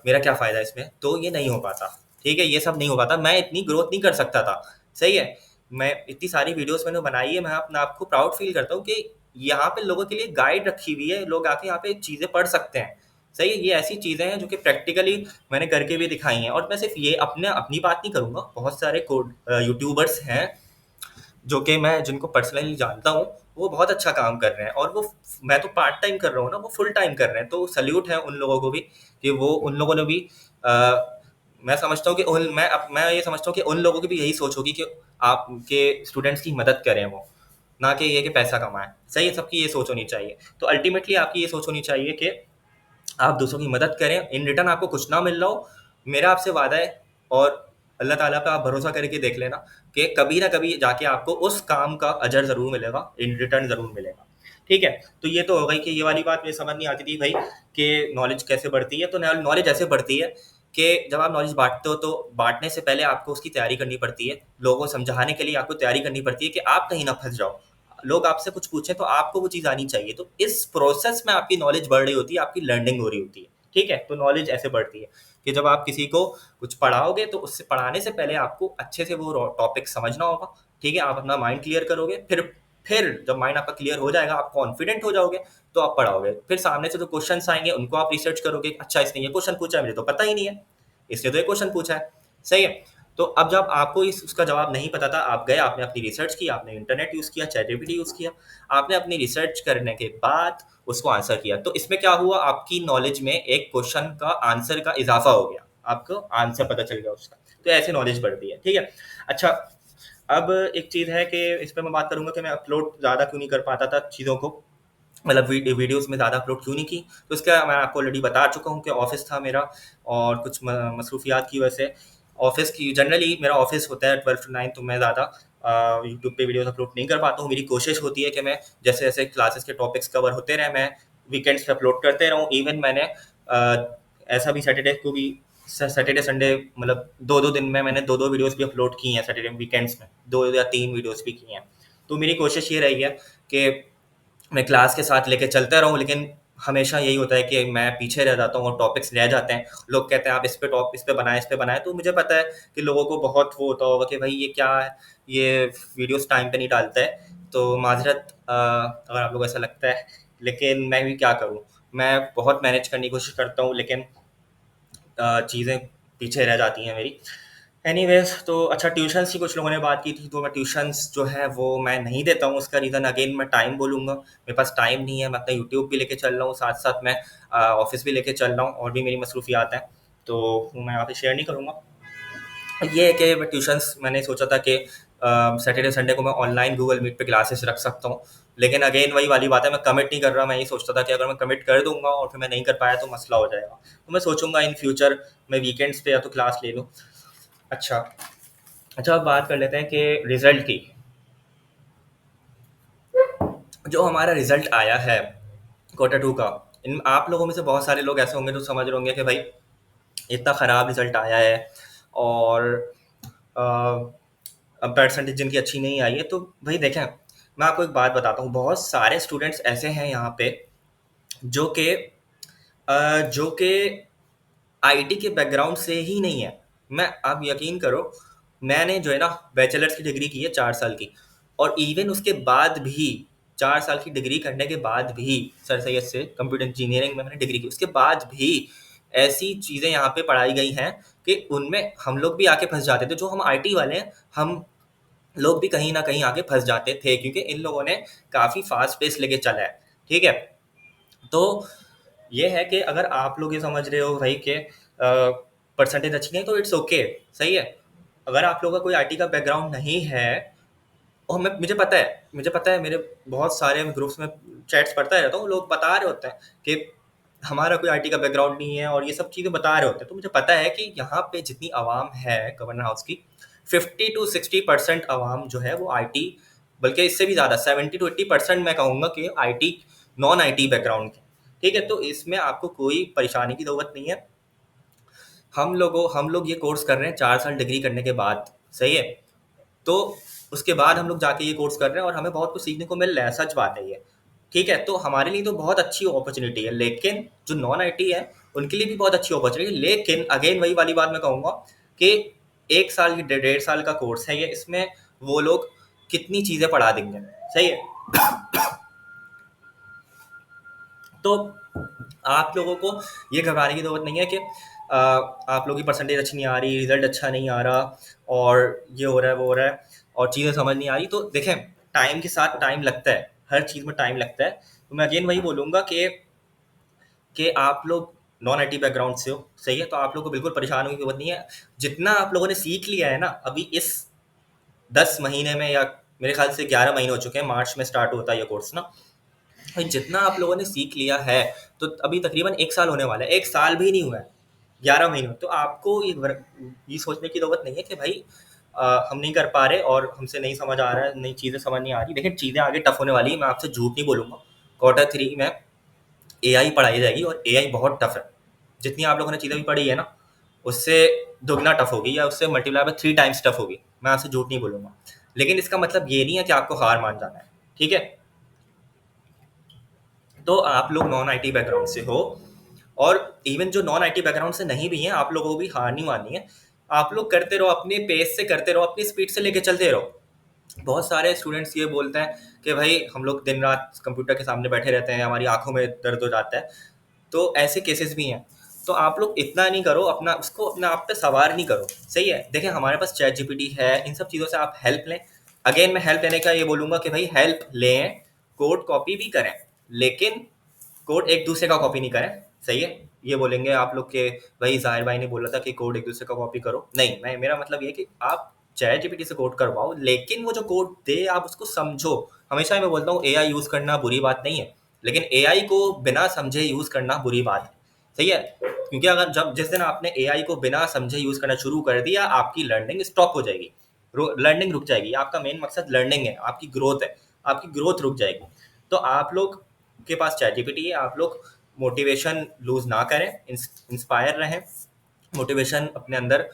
मेरा क्या फ़ायदा है इसमें, तो ये नहीं हो पाता। ठीक है, ये सब नहीं हो पाता, मैं इतनी ग्रोथ नहीं कर सकता था। सही है। मैं इतनी सारी वीडियोस मैंने बनाई है, मैं अपने आप को प्राउड फील करता हूँ कि यहाँ पे लोगों के लिए गाइड रखी हुई है, लोग आके यहाँ पे चीज़ें पढ़ सकते हैं। सही है। ये ऐसी चीज़ें हैं जो कि प्रैक्टिकली मैंने करके भी दिखाई हैं। और मैं सिर्फ ये अपनी बात नहीं करूँगा, बहुत सारे यूट्यूबर्स हैं जो कि मैं जिनको पर्सनली जानता हूँ, वो बहुत अच्छा काम कर रहे हैं। और वो, मैं तो पार्ट टाइम कर रहा हूँ ना, वो फुल टाइम कर रहे हैं। तो सल्यूट है उन लोगों को भी कि वो उन लोगों ने भी मैं समझता हूँ कि मैं ये समझता हूँ कि उन लोगों की भी यही सोच होगी कि आपके स्टूडेंट्स की मदद करें वो, ना कि ये कि पैसा कमाएं। सही है। सबकी ये सोच होनी चाहिए। तो अल्टीमेटली आपकी ये सोच होनी चाहिए कि आप दूसरों की मदद करें, इन रिटर्न आपको कुछ ना मिल रहा हो, मेरा आपसे वादा है। और अल्लाह ताला पे आप भरोसा करके देख लेना कि कभी ना कभी जाके आपको उस काम का अजर ज़रूर मिलेगा, इन रिटर्न ज़रूर मिलेगा। ठीक है? तो ये तो हो गई कि ये वाली बात मुझे समझ नहीं आती थी भाई कि नॉलेज कैसे बढ़ती है। तो नॉलेज ऐसे बढ़ती है कि जब आप नॉलेज बाँटते हो तो बाँटने से पहले आपको उसकी तैयारी करनी पड़ती है। लोगों को समझाने के लिए आपको तैयारी करनी पड़ती है कि आप कहीं ना फँस जाओ। लोग आपसे कुछ पूछें तो आपको वो चीज़ आनी चाहिए। तो इस प्रोसेस में आपकी नॉलेज बढ़ रही होती है, आपकी लर्निंग हो रही होती है। ठीक है? तो नॉलेज ऐसे बढ़ती है कि जब आप किसी को कुछ पढ़ाओगे तो उससे पढ़ाने से पहले आपको अच्छे से वो टॉपिक समझना होगा। ठीक है? आप अपना माइंड क्लियर करोगे, फिर जब माइंड आपका क्लियर हो जाएगा, आप कॉन्फिडेंट हो जाओगे, तो आप पढ़ाओगे। फिर सामने से जो क्वेश्चंस आएंगे उनको आप रिसर्च करोगे, अच्छा इसने ये क्वेश्चन पूछा है, मुझे तो पता ही नहीं है, इसने तो ये क्वेश्चन पूछा है। सही है? तो अब जब आपको उसका जवाब नहीं पता था, आप गए, आपने अपनी रिसर्च की, आपने इंटरनेट यूज़ किया, चैट जीपीटी यूज़ किया, आपने अपनी रिसर्च करने के बाद उसको आंसर किया, तो इसमें क्या हुआ, आपकी नॉलेज में एक क्वेश्चन का आंसर का इजाफा हो गया, आपको आंसर पता चल गया उसका। तो ऐसे नॉलेज बढ़ती है। ठीक है? अच्छा, अब एक चीज़ है कि इस पे मैं बात करूँगा कि मैं अपलोड ज़्यादा क्यों नहीं कर पाता था चीज़ों को, मतलब वीडियोज़ में ज़्यादा अपलोड क्यों नहीं की। तो इसका मैं आपको ऑलरेडी बता चुका हूँ कि ऑफ़िस था मेरा, और कुछ मसरूफियात की वजह से ऑफ़िस की, जनरली मेरा ऑफ़िस होता है 12 टू 9, तो मैं ज़्यादा यूट्यूब पे वीडियोज़ अपलोड नहीं कर पाता हूँ। मेरी कोशिश होती है कि मैं जैसे-जैसे क्लासेस के टॉपिक्स कवर होते रहें, मैं वीकेंड्स पे अपलोड करते रहूँ। इवन मैंने ऐसा भी सैटरडे को भी, सैटरडे संडे मतलब 2-2 दिन में मैंने 2-2 वीडियोज़ भी अपलोड की हैं सैटरडे वीकेंड्स में, 2 या 3 वीडियोज़ भी की हैं। तो मेरी कोशिश ये रही है कि मैं क्लास के साथ लेके चलता रहूँ, लेकिन हमेशा यही होता है कि मैं पीछे रह जाता हूँ और टॉपिक्स रह जाते हैं। लोग कहते हैं आप इस पे बनाएँ, इस पे बनाएँ, तो मुझे पता है कि लोगों को बहुत वो होता होगा कि भाई ये क्या है, ये वीडियोज़ टाइम पे नहीं डालता है। तो माज़रत अगर आप लोगों को ऐसा लगता है, लेकिन मैं भी क्या करूँ? मैं बहुत मैनेज करने की कोशिश करता हूँ, लेकिन चीज़ें पीछे रह जाती हैं मेरी। एनीवेज़, तो अच्छा, ट्यूशन्स की कुछ लोगों ने बात की थी, तो मैं ट्यूशन्स जो है वो मैं नहीं देता हूँ। उसका रीज़न अगेन मैं टाइम बोलूँगा। मेरे पास टाइम नहीं है, मैं अपना यूट्यूब भी लेके चल रहा हूँ, साथ-साथ मैं ऑफ़िस भी लेके चल रहा हूँ, और भी मेरी मसरूफ़ियात हैं, तो वो मैं यहाँ पे शेयर नहीं करूँगा। ये है कि मैं ट्यूशन्स, मैंने सोचा था कि सैटरडे संडे को मैं ऑनलाइन गूगल मीट पे क्लासेस रख सकता हूँ, लेकिन अगेन वही वाली बात है, मैं कमिट नहीं कर रहा। मैं ये सोचता था कि अगर मैं कमिट कर दूँगा और फिर मैं नहीं कर पाया तो मसला हो जाएगा। तो मैं सोचूँगा इन फ्यूचर मैं वीकेंड्स पे या तो क्लास ले लूँ। अच्छा, अच्छा, अब बात कर लेते हैं कि रिज़ल्ट की। जो हमारा रिज़ल्ट आया है क्वार्टर 2 का, इन आप लोगों में से बहुत सारे लोग ऐसे होंगे जो समझ रहे होंगे कि भाई इतना ख़राब रिज़ल्ट आया है, और अ, अब परसेंटेज जिनकी अच्छी नहीं आई है। तो भाई देखें, मैं आपको एक बात बताता हूँ, बहुत सारे स्टूडेंट्स ऐसे हैं यहाँ पे जो कि जो कि आईटी के बैकग्राउंड से ही नहीं है। मैं, आप यकीन करो, मैंने जो है ना बैचलर्स की डिग्री की है 4 साल की, और इवन उसके बाद भी 4 साल की डिग्री करने के बाद भी, सर सैयद से कंप्यूटर इंजीनियरिंग में मैंने डिग्री की, उसके बाद भी ऐसी चीज़ें यहाँ पे पढ़ाई गई हैं कि उनमें हम लोग भी आके फँस जाते थे। जो हम आईटी वाले हैं, हम लोग भी कहीं न कहीं आके फँस जाते थे, क्योंकि इन लोगों ने काफ़ी फ़ास्ट पेस लेके चला है। ठीक है? तो ये है कि अगर आप लोग ये समझ रहे हो भाई कि परसेंटेज अच्छी नहीं, तो इट्स ओके, सही है। अगर आप लोगों का कोई आईटी का बैकग्राउंड नहीं है, और मुझे पता है, मेरे बहुत सारे ग्रुप्स में चैट्स पढ़ता रहता हूँ, लोग बता रहे होते हैं कि हमारा कोई आईटी का बैकग्राउंड नहीं है, और ये सब चीज़ें बता रहे होते हैं। तो मुझे पता है कि यहाँ पे जितनी आवाम है गवर्नर हाउस की, 50 to 60% आवाम जो है वो आईटी, बल्कि इससे भी ज़्यादा 70 to 80% मैं कहूँगा कि आईटी, नॉन आईटी बैकग्राउंड के। ठीक है? तो इसमें आपको कोई परेशानी की ज़रूरत नहीं है। हम लोग ये कोर्स कर रहे हैं 4 साल डिग्री करने के बाद, सही है? तो उसके बाद हम लोग जाके ये कोर्स कर रहे हैं, और हमें बहुत कुछ सीखने को मिल रहा है, सच बात है ये। ठीक है? तो हमारे लिए तो बहुत अच्छी अपॉर्चुनिटी है, लेकिन जो नॉन आईटी है, उनके लिए भी बहुत अच्छी अपॉर्चुनिटी है। लेकिन अगेन वही वाली बात मैं कहूँगा कि 1 साल की, डेढ़ साल का कोर्स है ये, इसमें वो लोग कितनी चीज़ें पढ़ा देंगे, सही है? तो आप लोगों को ये घबराने की ज़रूरत नहीं है कि आप लोगों की परसेंटेज अच्छी नहीं आ रही, रिज़ल्ट अच्छा नहीं आ रहा, और ये हो रहा है, वो हो रहा है, और चीज़ें समझ नहीं आ रही। तो देखें, टाइम के साथ टाइम लगता है, हर चीज़ में टाइम लगता है। तो मैं अगेन वही बोलूँगा कि आप लोग नॉन आईटी बैकग्राउंड से हो, सही है? तो आप लोगों को बिल्कुल परेशान होने की ज़रूरत नहीं है। जितना आप लोगों ने सीख लिया है ना अभी इस 10 महीने में, या मेरे ख्याल से 11 महीने हो चुके हैं, मार्च में स्टार्ट होता है ये कोर्स ना। भाई जितना आप लोगों ने सीख लिया है, तो अभी तकरीबन 1 साल होने वाला है, 1 साल भी नहीं हुआ है। 11 महीनों, तो आपको ये सोचने की ज़रूरत नहीं है कि भाई हम नहीं कर पा रहे और हमसे नहीं समझ आ रहा है, नई चीज़ें समझ नहीं आ रही। देखिए चीज़ें आगे टफ होने वाली है, मैं आपसे झूठ नहीं बोलूँगा। क्वार्टर 3 में एआई पढ़ाई जाएगी और एआई बहुत टफ है। जितनी आप लोगों ने चीज़ें भी पढ़ी है ना, उससे दुगना टफ होगी या उससे मल्टीप्लाई बाय 3 टाइम्स टफ होगी। मैं आपसे झूठ नहीं बोलूँगा। लेकिन इसका मतलब ये नहीं है कि आपको हार मान जाना है, ठीक है? तो आप लोग नॉन आईटी बैकग्राउंड से हो और इवन जो नॉन आईटी बैकग्राउंड से नहीं भी हैं, आप लोगों को भी हार नहीं माननी है। आप लोग करते रहो, अपने पेस से करते रहो, अपनी स्पीड से लेके चलते रहो। बहुत सारे स्टूडेंट्स ये बोलते हैं कि भाई हम लोग दिन रात कंप्यूटर के सामने बैठे रहते हैं, हमारी आंखों में दर्द हो जाता है। तो ऐसे केसेस भी हैं। तो आप लोग इतना नहीं करो, अपना उसको अपने आप पे सवार नहीं करो, सही है? देखिए हमारे पास चैट जीपीटी है, इन सब चीज़ों से आप हेल्प लें। अगेन मैं हेल्प लेने का ये बोलूँगा कि भाई हेल्प लें, कोड कॉपी भी करें, लेकिन कोड एक दूसरे का कॉपी नहीं करें, सही है? ये बोलेंगे आप लोग के भाई ज़ाहिर भाई ने बोला था कि कोड एक दूसरे का कॉपी करो। नहीं, मैं मेरा मतलब ये है कि आप चैट जीपीटी से कोड करवाओ, लेकिन वो जो कोड दे आप उसको समझो। हमेशा मैं बोलता हूँ एआई यूज़ करना बुरी बात नहीं है, लेकिन एआई को बिना समझे यूज़ करना बुरी बात है, सही है? क्योंकि अगर जब जिस दिन आपने एआई को बिना समझे यूज़ करना शुरू कर दिया, आपकी लर्निंग स्टॉप हो जाएगी। लर्निंग रुक जाएगी। आपका मेन मकसद लर्निंग है, आपकी ग्रोथ है, आपकी ग्रोथ रुक जाएगी। तो आप लोग के पास चैट जीपीटी है, आप लोग मोटिवेशन लूज ना करें, इंस्पायर रहें, मोटिवेशन अपने अंदर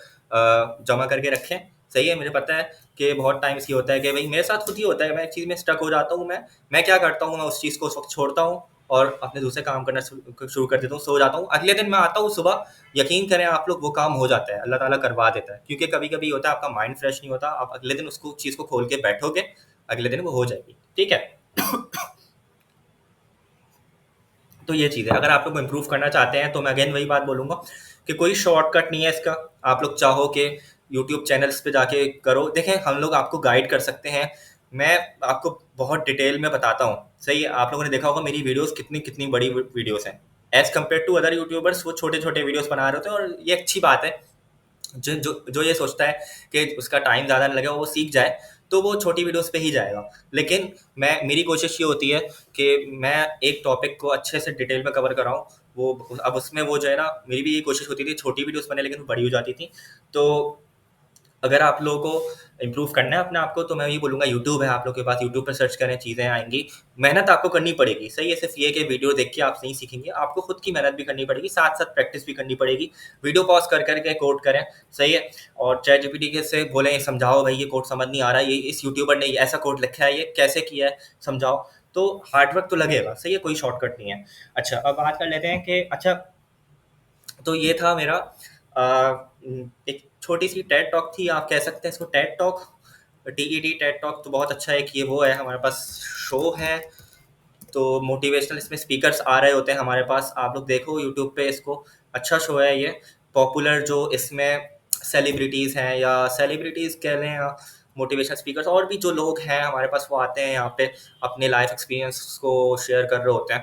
जमा करके रखें, सही है? मुझे पता है कि बहुत टाइम्स ये होता है कि भाई मेरे साथ खुद ही होता है, मैं एक चीज़ में स्टक हो जाता हूँ। मैं क्या करता हूँ, मैं उस चीज़ को उस वक्त छोड़ता हूँ और अपने दूसरे काम करना शुरू कर देता हूँ, सो जाता हूँ। अगले दिन मैं आता हूँ सुबह, यकीन करें आप लोग, वो काम हो जाता है, अल्लाह ताला करवा देता है। क्योंकि कभी कभी होता है आपका माइंड फ्रेश नहीं होता, आप अगले दिन उसको चीज़ को खोल के बैठोगे, अगले दिन वो हो जाएगी, ठीक है? तो ये चीज़ है। अगर आप लोग इम्प्रूव करना चाहते हैं तो मैं अगेन वही बात बोलूँगा कि कोई शॉर्टकट नहीं है इसका। आप लोग चाहो कि यूट्यूब चैनल्स पे जाके करो, देखें हम लोग आपको गाइड कर सकते हैं। मैं आपको बहुत डिटेल में बताता हूँ, सही है? आप लोगों ने देखा होगा मेरी वीडियोस कितनी कितनी बड़ी वीडियोस हैं, as compare to other YouTubers. वो छोटे छोटे वीडियोस बना रहे होते हैं और ये अच्छी बात है। जो जो जो ये सोचता है कि उसका टाइम ज़्यादा ना लगे, वो सीख जाए, तो वो छोटी वीडियोस पे ही जाएगा। लेकिन मैं मेरी कोशिश ये होती है कि मैं एक टॉपिक को अच्छे से डिटेल में कवर कराऊँ। वो अब उसमें वो जो है ना, मेरी भी ये कोशिश होती थी छोटी वीडियोस बने, लेकिन वो बड़ी हो जाती थी। तो अगर आप लोगों को इम्प्रूव करना है अपने आप को, तो मैं ये बोलूँगा यूट्यूब है आप लोग के पास, यूट्यूब पर सर्च करें, चीज़ें आएँगी। मेहनत आपको करनी पड़ेगी, सही है? सिर्फ़ ये कि वीडियो देख के आप नहीं सीखेंगे, आपको खुद की मेहनत भी करनी पड़ेगी, साथ-साथ प्रैक्टिस भी करनी पड़ेगी। वीडियो पॉज़ कर के कोड करें, सही है? और चैट जीपीटी के से बोलें समझाओ भाई ये कोड समझ नहीं आ रहा है, ये इस यूट्यूबर ने ऐसा कोड लिखा है, ये कैसे किया है, समझाओ। तो हार्ड वर्क तो लगेगा, सही है? कोई शॉर्टकट नहीं है। अच्छा, अब बात कर लेते हैं कि अच्छा, तो ये था मेरा एक छोटी-सी टेड टॉक थी, आप कह सकते हैं इसको Ted talk, TED Ted talk. तो बहुत अच्छा एक ये वो है, हमारे पास शो है, तो मोटिवेशनल इसमें स्पीकर्स आ रहे होते हैं हमारे पास। आप लोग देखो यूट्यूब पे इसको, अच्छा शो है ये। पॉपुलर जो इसमें सेलिब्रिटीज़ हैं, या सेलिब्रिटीज़ कह लें या मोटिवेशनल स्पीकर्स, और भी जो लोग हैं हमारे पास, वो आते हैं यहाँ पे अपने लाइफ एक्सपीरियंस को शेयर कर रहे होते हैं।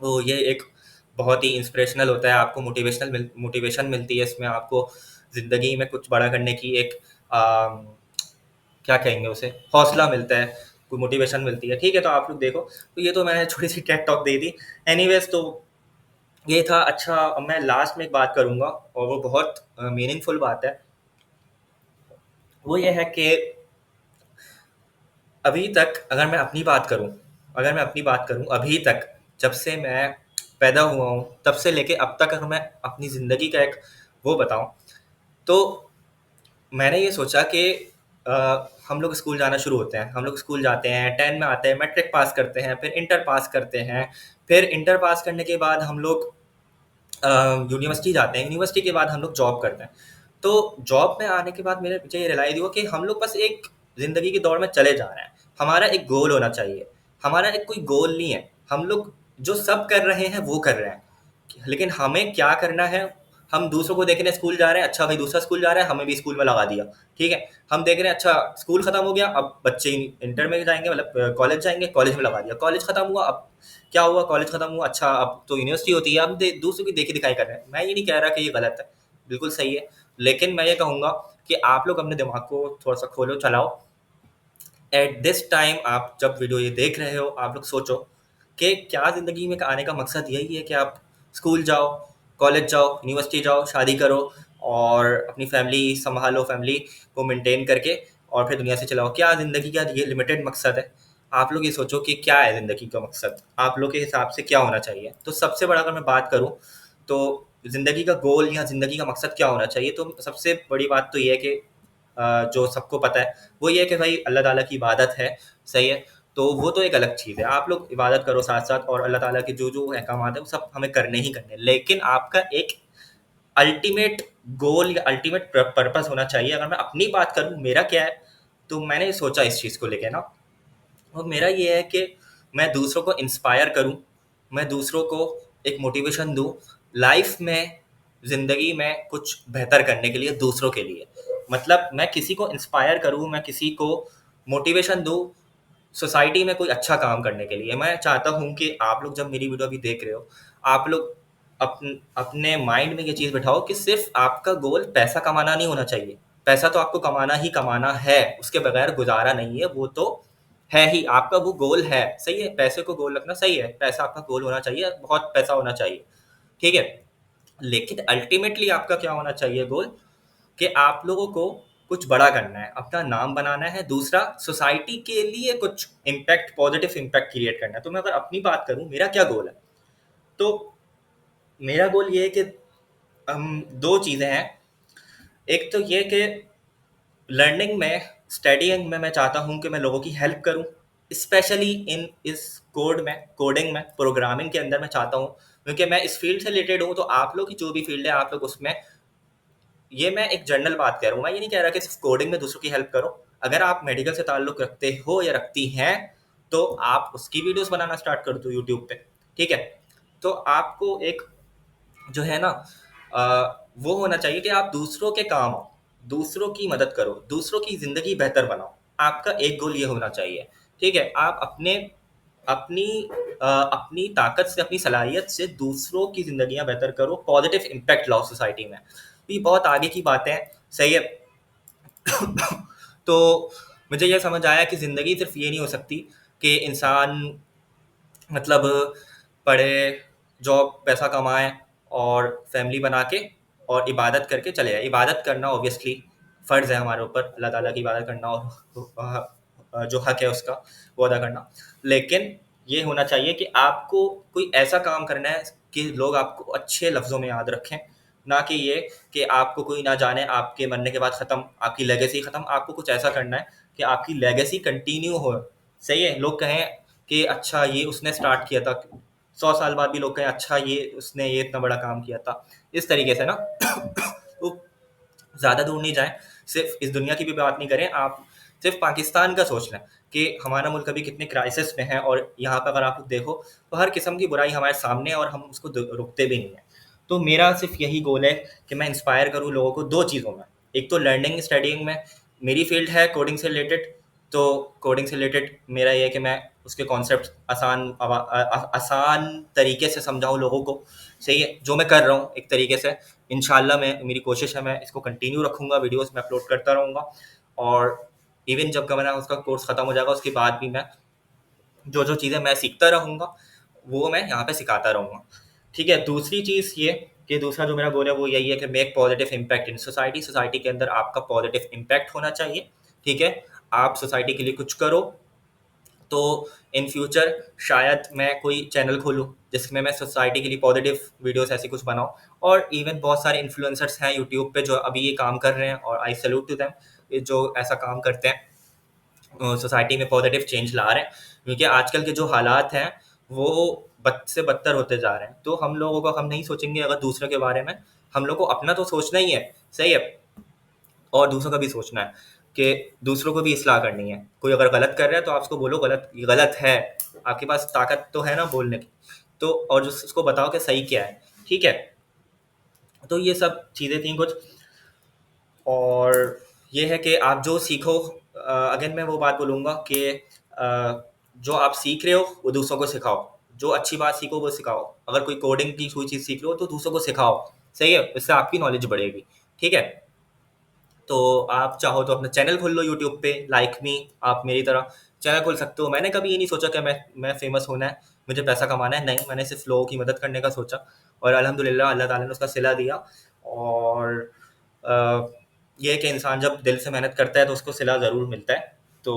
तो ये एक बहुत ही इंस्पिरेशनल होता है, आपको मोटिवेशन मिलती है इसमें, आपको ज़िंदगी में कुछ बड़ा करने की एक क्या कहेंगे उसे, हौसला मिलता है, कोई मोटिवेशन मिलती है, ठीक है? तो आप लोग देखो। तो ये तो मैंने छोटी सी टेक टॉक दे दी। एनीवेज, तो ये था। अच्छा, अब मैं लास्ट में एक बात करूँगा और वो बहुत मीनिंगफुल बात है। वो ये है कि अभी तक अगर मैं अपनी बात करूँ, अभी तक जब से मैं पैदा हुआ हूँ तब से लेके अब तक, अगर मैं अपनी ज़िंदगी का एक वो बताऊँ, तो मैंने ये सोचा कि हम लोग स्कूल जाना शुरू होते हैं, हम लोग स्कूल जाते हैं, 10 में आते हैं, मैट्रिक पास करते हैं, फिर इंटर पास करते हैं, फिर इंटर पास करने के बाद हम लोग यूनिवर्सिटी जाते हैं, यूनिवर्सिटी के बाद हम लोग जॉब करते हैं। तो जॉब में आने के बाद मुझे ये रियलाइज़ हुआ कि हम लोग बस एक ज़िंदगी की दौड़ में चले जा रहे हैं। हमारा एक गोल होना चाहिए, हमारा एक कोई गोल नहीं है। हम लोग जो सब कर रहे हैं वो कर रहे हैं, लेकिन हमें क्या करना है? हम दूसरों को देखने स्कूल जा रहे हैं, अच्छा भाई दूसरा स्कूल जा रहा है, हमें भी स्कूल में लगा दिया, ठीक है? हम देख रहे हैं अच्छा स्कूल खत्म हो गया, अब बच्चे इंटर में जाएंगे, मतलब कॉलेज जाएंगे, कॉलेज में लगा दिया। कॉलेज खत्म हुआ, अब क्या हुआ? कॉलेज खत्म हुआ, अच्छा अब तो यूनिवर्सिटी होती है, अब दूसरों की देखी दिखाई कर रहे हैं। मैं ये नहीं कह रहा कि ये गलत है, बिल्कुल सही है, लेकिन मैं ये कहूँगा कि आप लोग अपने दिमाग को थोड़ा सा खोलो, चलाओ। एट दिस टाइम आप जब वीडियो ये देख रहे हो, आप लोग सोचो कि क्या ज़िंदगी में आने का मकसद यही है कि आप स्कूल जाओ, कॉलेज जाओ, यूनिवर्सिटी जाओ, शादी करो और अपनी फैमिली सँभालो, फैमिली को मेंटेन करके और फिर दुनिया से चलाओ। क्या ज़िंदगी का ये लिमिटेड मकसद है? आप लोग ये सोचो कि क्या है ज़िंदगी का मकसद? आप लोग के हिसाब से क्या होना चाहिए? तो सबसे बड़ा अगर मैं बात करूँ, तो ज़िंदगी का गोल या ज़िंदगी का मकसद क्या होना चाहिए? तो सबसे बड़ी बात तो ये है कि जो सबको पता है, वो ये है कि भाई अल्लाह ताला की इबादत है, सही है? तो वो तो एक अलग चीज़ है। आप लोग इबादत करो साथ-साथ और अल्लाह ताला के जो-जो अहकामात हैं, वो सब हमें करने ही करने हैं। लेकिन आपका एक अल्टीमेट गोल या अल्टीमेट पर्पस होना चाहिए। अगर मैं अपनी बात करूँ, मेरा क्या है, तो मैंने सोचा इस चीज़ को लेके ना, और मेरा ये है कि मैं दूसरों को इंस्पायर करूँ, मैं दूसरों को एक मोटिवेशन दूँ लाइफ में, ज़िंदगी में कुछ बेहतर करने के लिए, दूसरों के लिए। मतलब मैं किसी को इंस्पायर करूँ, मैं किसी को मोटिवेशन दूँ सोसाइटी में कोई अच्छा काम करने के लिए। मैं चाहता हूँ कि आप लोग जब मेरी वीडियो अभी देख रहे हो, आप लोग अपने माइंड में ये चीज़ बिठाओ कि सिर्फ़ आपका गोल पैसा कमाना नहीं होना चाहिए। पैसा तो आपको कमाना ही कमाना है, उसके बगैर गुज़ारा नहीं है, वो तो है ही, आपका वो गोल है, सही है? पैसे को गोल रखना सही है, पैसा आपका गोल होना चाहिए, बहुत पैसा होना चाहिए, ठीक है? लेकिन अल्टीमेटली आपका क्या होना चाहिए गोल, कि आप लोगों को कुछ बड़ा करना है, अपना नाम बनाना है, दूसरा सोसाइटी के लिए कुछ इम्पैक्ट, पॉजिटिव इम्पैक्ट क्रिएट करना है। तो मैं अगर अपनी बात करूँ, मेरा क्या गोल है, तो मेरा गोल ये है कि हम दो चीज़ें हैं। एक तो ये कि लर्निंग में, स्टडीइंग में मैं चाहता हूँ कि मैं लोगों की हेल्प करूँ, स्पेशली इन इस कोडिंग में, प्रोग्रामिंग के अंदर मैं चाहता हूँ, क्योंकि मैं इस फील्ड से रिलेटेड हूँ। तो आप लोग की जो भी फील्ड है, आप लोग उसमें, ये मैं एक जनरल बात कह रहा हूँ, मैं ये नहीं कह रहा कि सिर्फ कोडिंग में दूसरों की हेल्प करो। अगर आप मेडिकल से ताल्लुक रखते हो या रखती हैं, तो आप उसकी वीडियोस बनाना स्टार्ट कर दो यूट्यूब पे, ठीक है? तो आपको एक जो है ना, वो होना चाहिए कि आप दूसरों के काम आओ, दूसरों की मदद करो, दूसरों की ज़िंदगी बेहतर बनाओ। आपका एक गोल ये होना चाहिए, ठीक है? आप अपनी अपनी ताकत से, अपनी सलाहियत से दूसरों की ज़िंदगियाँ बेहतर करो, पॉजिटिव इम्पैक्ट लाओ सोसाइटी में। ये बहुत आगे की बातें हैं, सही है? तो मुझे ये समझ आया कि ज़िंदगी सिर्फ़ ये नहीं हो सकती कि इंसान मतलब पढ़े, जॉब, पैसा कमाए और फैमिली बना के और इबादत करके चले जाए। इबादत करना ऑब्वियसली फ़र्ज़ है हमारे ऊपर, अल्लाह ताला की इबादत करना और जो हक़ है उसका, वो अदा करना। लेकिन ये होना चाहिए कि आपको कोई ऐसा काम करना है कि लोग आपको अच्छे लफ्ज़ों में याद रखें, ना कि ये कि आपको कोई ना जाने, आपके मरने के बाद ख़त्म, आपकी लेगेसी ख़त्म। आपको कुछ ऐसा करना है कि आपकी लेगेसी कंटिन्यू हो, सही है? लोग कहें कि अच्छा ये उसने स्टार्ट किया था, 100 साल बाद भी लोग कहें अच्छा ये उसने ये इतना बड़ा काम किया था। इस तरीके से ना तो ज़्यादा दूर नहीं जाएँ, सिर्फ़ इस दुनिया की भी बात नहीं करें, आप सिर्फ़ पाकिस्तान का सोच लें कि हमारा मुल्क अभी कितने क्राइसिस में है, और यहाँ पे अगर आप देखो तो हर किस्म की बुराई हमारे सामने है और हम उसको रुकते भी नहीं हैं। तो मेरा सिर्फ़ यही गोल है कि मैं इंस्पायर करूँ लोगों को दो चीज़ों में। एक तो लर्निंग स्टडीइंग में, मेरी फील्ड है कोडिंग से रिलेटेड, तो कोडिंग से रिलेटेड मेरा ये है कि मैं उसके कॉन्सेप्ट आसान तरीके से समझाऊँ लोगों को, सही है? जो मैं कर रहा हूँ एक तरीके से, इंशाल्लाह मैं, मेरी कोशिश है मैं इसको कंटिन्यू रखूँगा, वीडियोज़ मैं अपलोड करता रहूँगा, और इवन जब का मेरा उसका कोर्स ख़त्म हो जाएगा, उसके बाद भी मैं जो-जो चीज़ें मैं सीखता रहूँगा, वो मैं यहाँ पे सिखाता रहूँगा। ठीक है? दूसरी चीज़ ये कि दूसरा जो मेरा गोल है वो यही है कि make positive impact in society. Society के अंदर आपका पॉजिटिव इम्पैक्ट होना चाहिए, ठीक है? आप सोसाइटी के लिए कुछ करो, तो इन फ्यूचर शायद मैं कोई चैनल खोलूँ जिसमें मैं सोसाइटी के लिए पॉजिटिव वीडियोस ऐसी कुछ बनाऊँ। और इवन बहुत सारे इन्फ्लुएंसर्स हैं यूट्यूब पे जो अभी ये काम कर रहे हैं, और आई सैल्यूट टू देम, ये जो ऐसा काम करते हैं, सोसाइटी में पॉजिटिव चेंज ला रहे हैं। क्योंकि आजकल के जो हालात हैं वो बद से बदतर होते जा रहे हैं, तो हम लोगों को, हम नहीं सोचेंगे अगर दूसरों के बारे में, हम लोग को अपना तो सोचना ही है, सही है, और दूसरों का भी सोचना है कि दूसरों को भी इस्लाह करनी है। कोई अगर गलत कर रहा है तो आप उसको बोलो गलत, ये गलत है, आपके पास ताकत तो है ना बोलने की, तो और जो उसको बताओ कि सही क्या है, ठीक है? तो ये सब चीज़ें थी कुछ, और ये है कि आप जो सीखो, अगेन मैं वो बात बोलूँगा कि जो आप सीख रहे हो वो दूसरों को सिखाओ, जो अच्छी बात सीखो वो सिखाओ। अगर कोई कोडिंग की कोई चीज़ सीख लो तो दूसरों को सिखाओ, सही है? इससे आपकी नॉलेज बढ़ेगी, ठीक है? तो आप चाहो तो अपना चैनल खोल लो यूट्यूब पे, लाइक मी, आप मेरी तरह चैनल खोल सकते हो। मैंने कभी ये नहीं सोचा कि मैं फेमस होना है, मुझे पैसा कमाना है, नहीं, मैंने सिर्फ लोगों की मदद करने का सोचा और अल्हम्दुलिल्लाह अल्लाह ताला ने उसका सिला दिया। और अ, ये है कि इंसान जब दिल से मेहनत करता है तो उसको सिला ज़रूर मिलता है। तो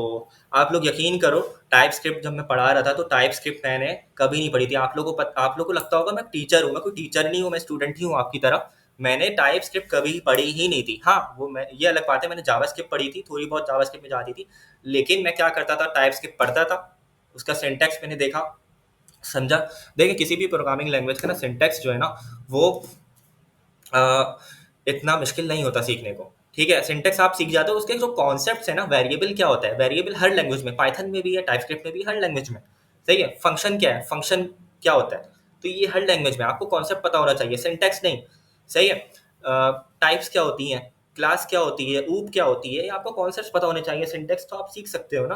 आप लोग यकीन करो, टाइप स्क्रिप्ट जब मैं पढ़ा रहा था तो टाइप स्क्रिप्ट मैंने कभी नहीं पढ़ी थी। आप लोगों को लगता होगा मैं टीचर हूँ, मैं कोई टीचर नहीं हूँ, मैं स्टूडेंट ही हूँ आपकी तरह। मैंने टाइप स्क्रिप्ट कभी पढ़ी ही नहीं थी। हाँ, वो मैं ये अलग बात है, मैंने जावा स्क्रिप्ट पढ़ी थी, थोड़ी बहुत जावा स्क्रिप्ट में जाती थी। लेकिन मैं क्या करता था, टाइप स्क्रिप्ट पढ़ता था, उसका सिंटैक्स मैंने देखा, समझा। देखिए किसी भी प्रोग्रामिंग लैंग्वेज का ना सिंटैक्स जो है ना वो अ, इतना मुश्किल नहीं होता सीखने को। ठीक है, सिंटैक्स आप सीख जाते हो, उसके जो कॉन्सेप्ट्स है ना, वेरिएबल क्या होता है, वेरिएबल हर लैंग्वेज में, पाइथन में भी है, टाइपस्क्रिप्ट में भी, हर लैंग्वेज में। सही है, फंक्शन क्या है, फंक्शन क्या होता है, तो ये हर लैंग्वेज में आपको कॉन्सेप्ट पता होना चाहिए, सिंटैक्स नहीं। सही है। टाइप्स क्या होती हैं, क्लास क्या होती है, ऊप क्या होती है, ये आपको कॉन्सेप्ट पता होने चाहिए। सिंटैक्स तो आप सीख सकते हो ना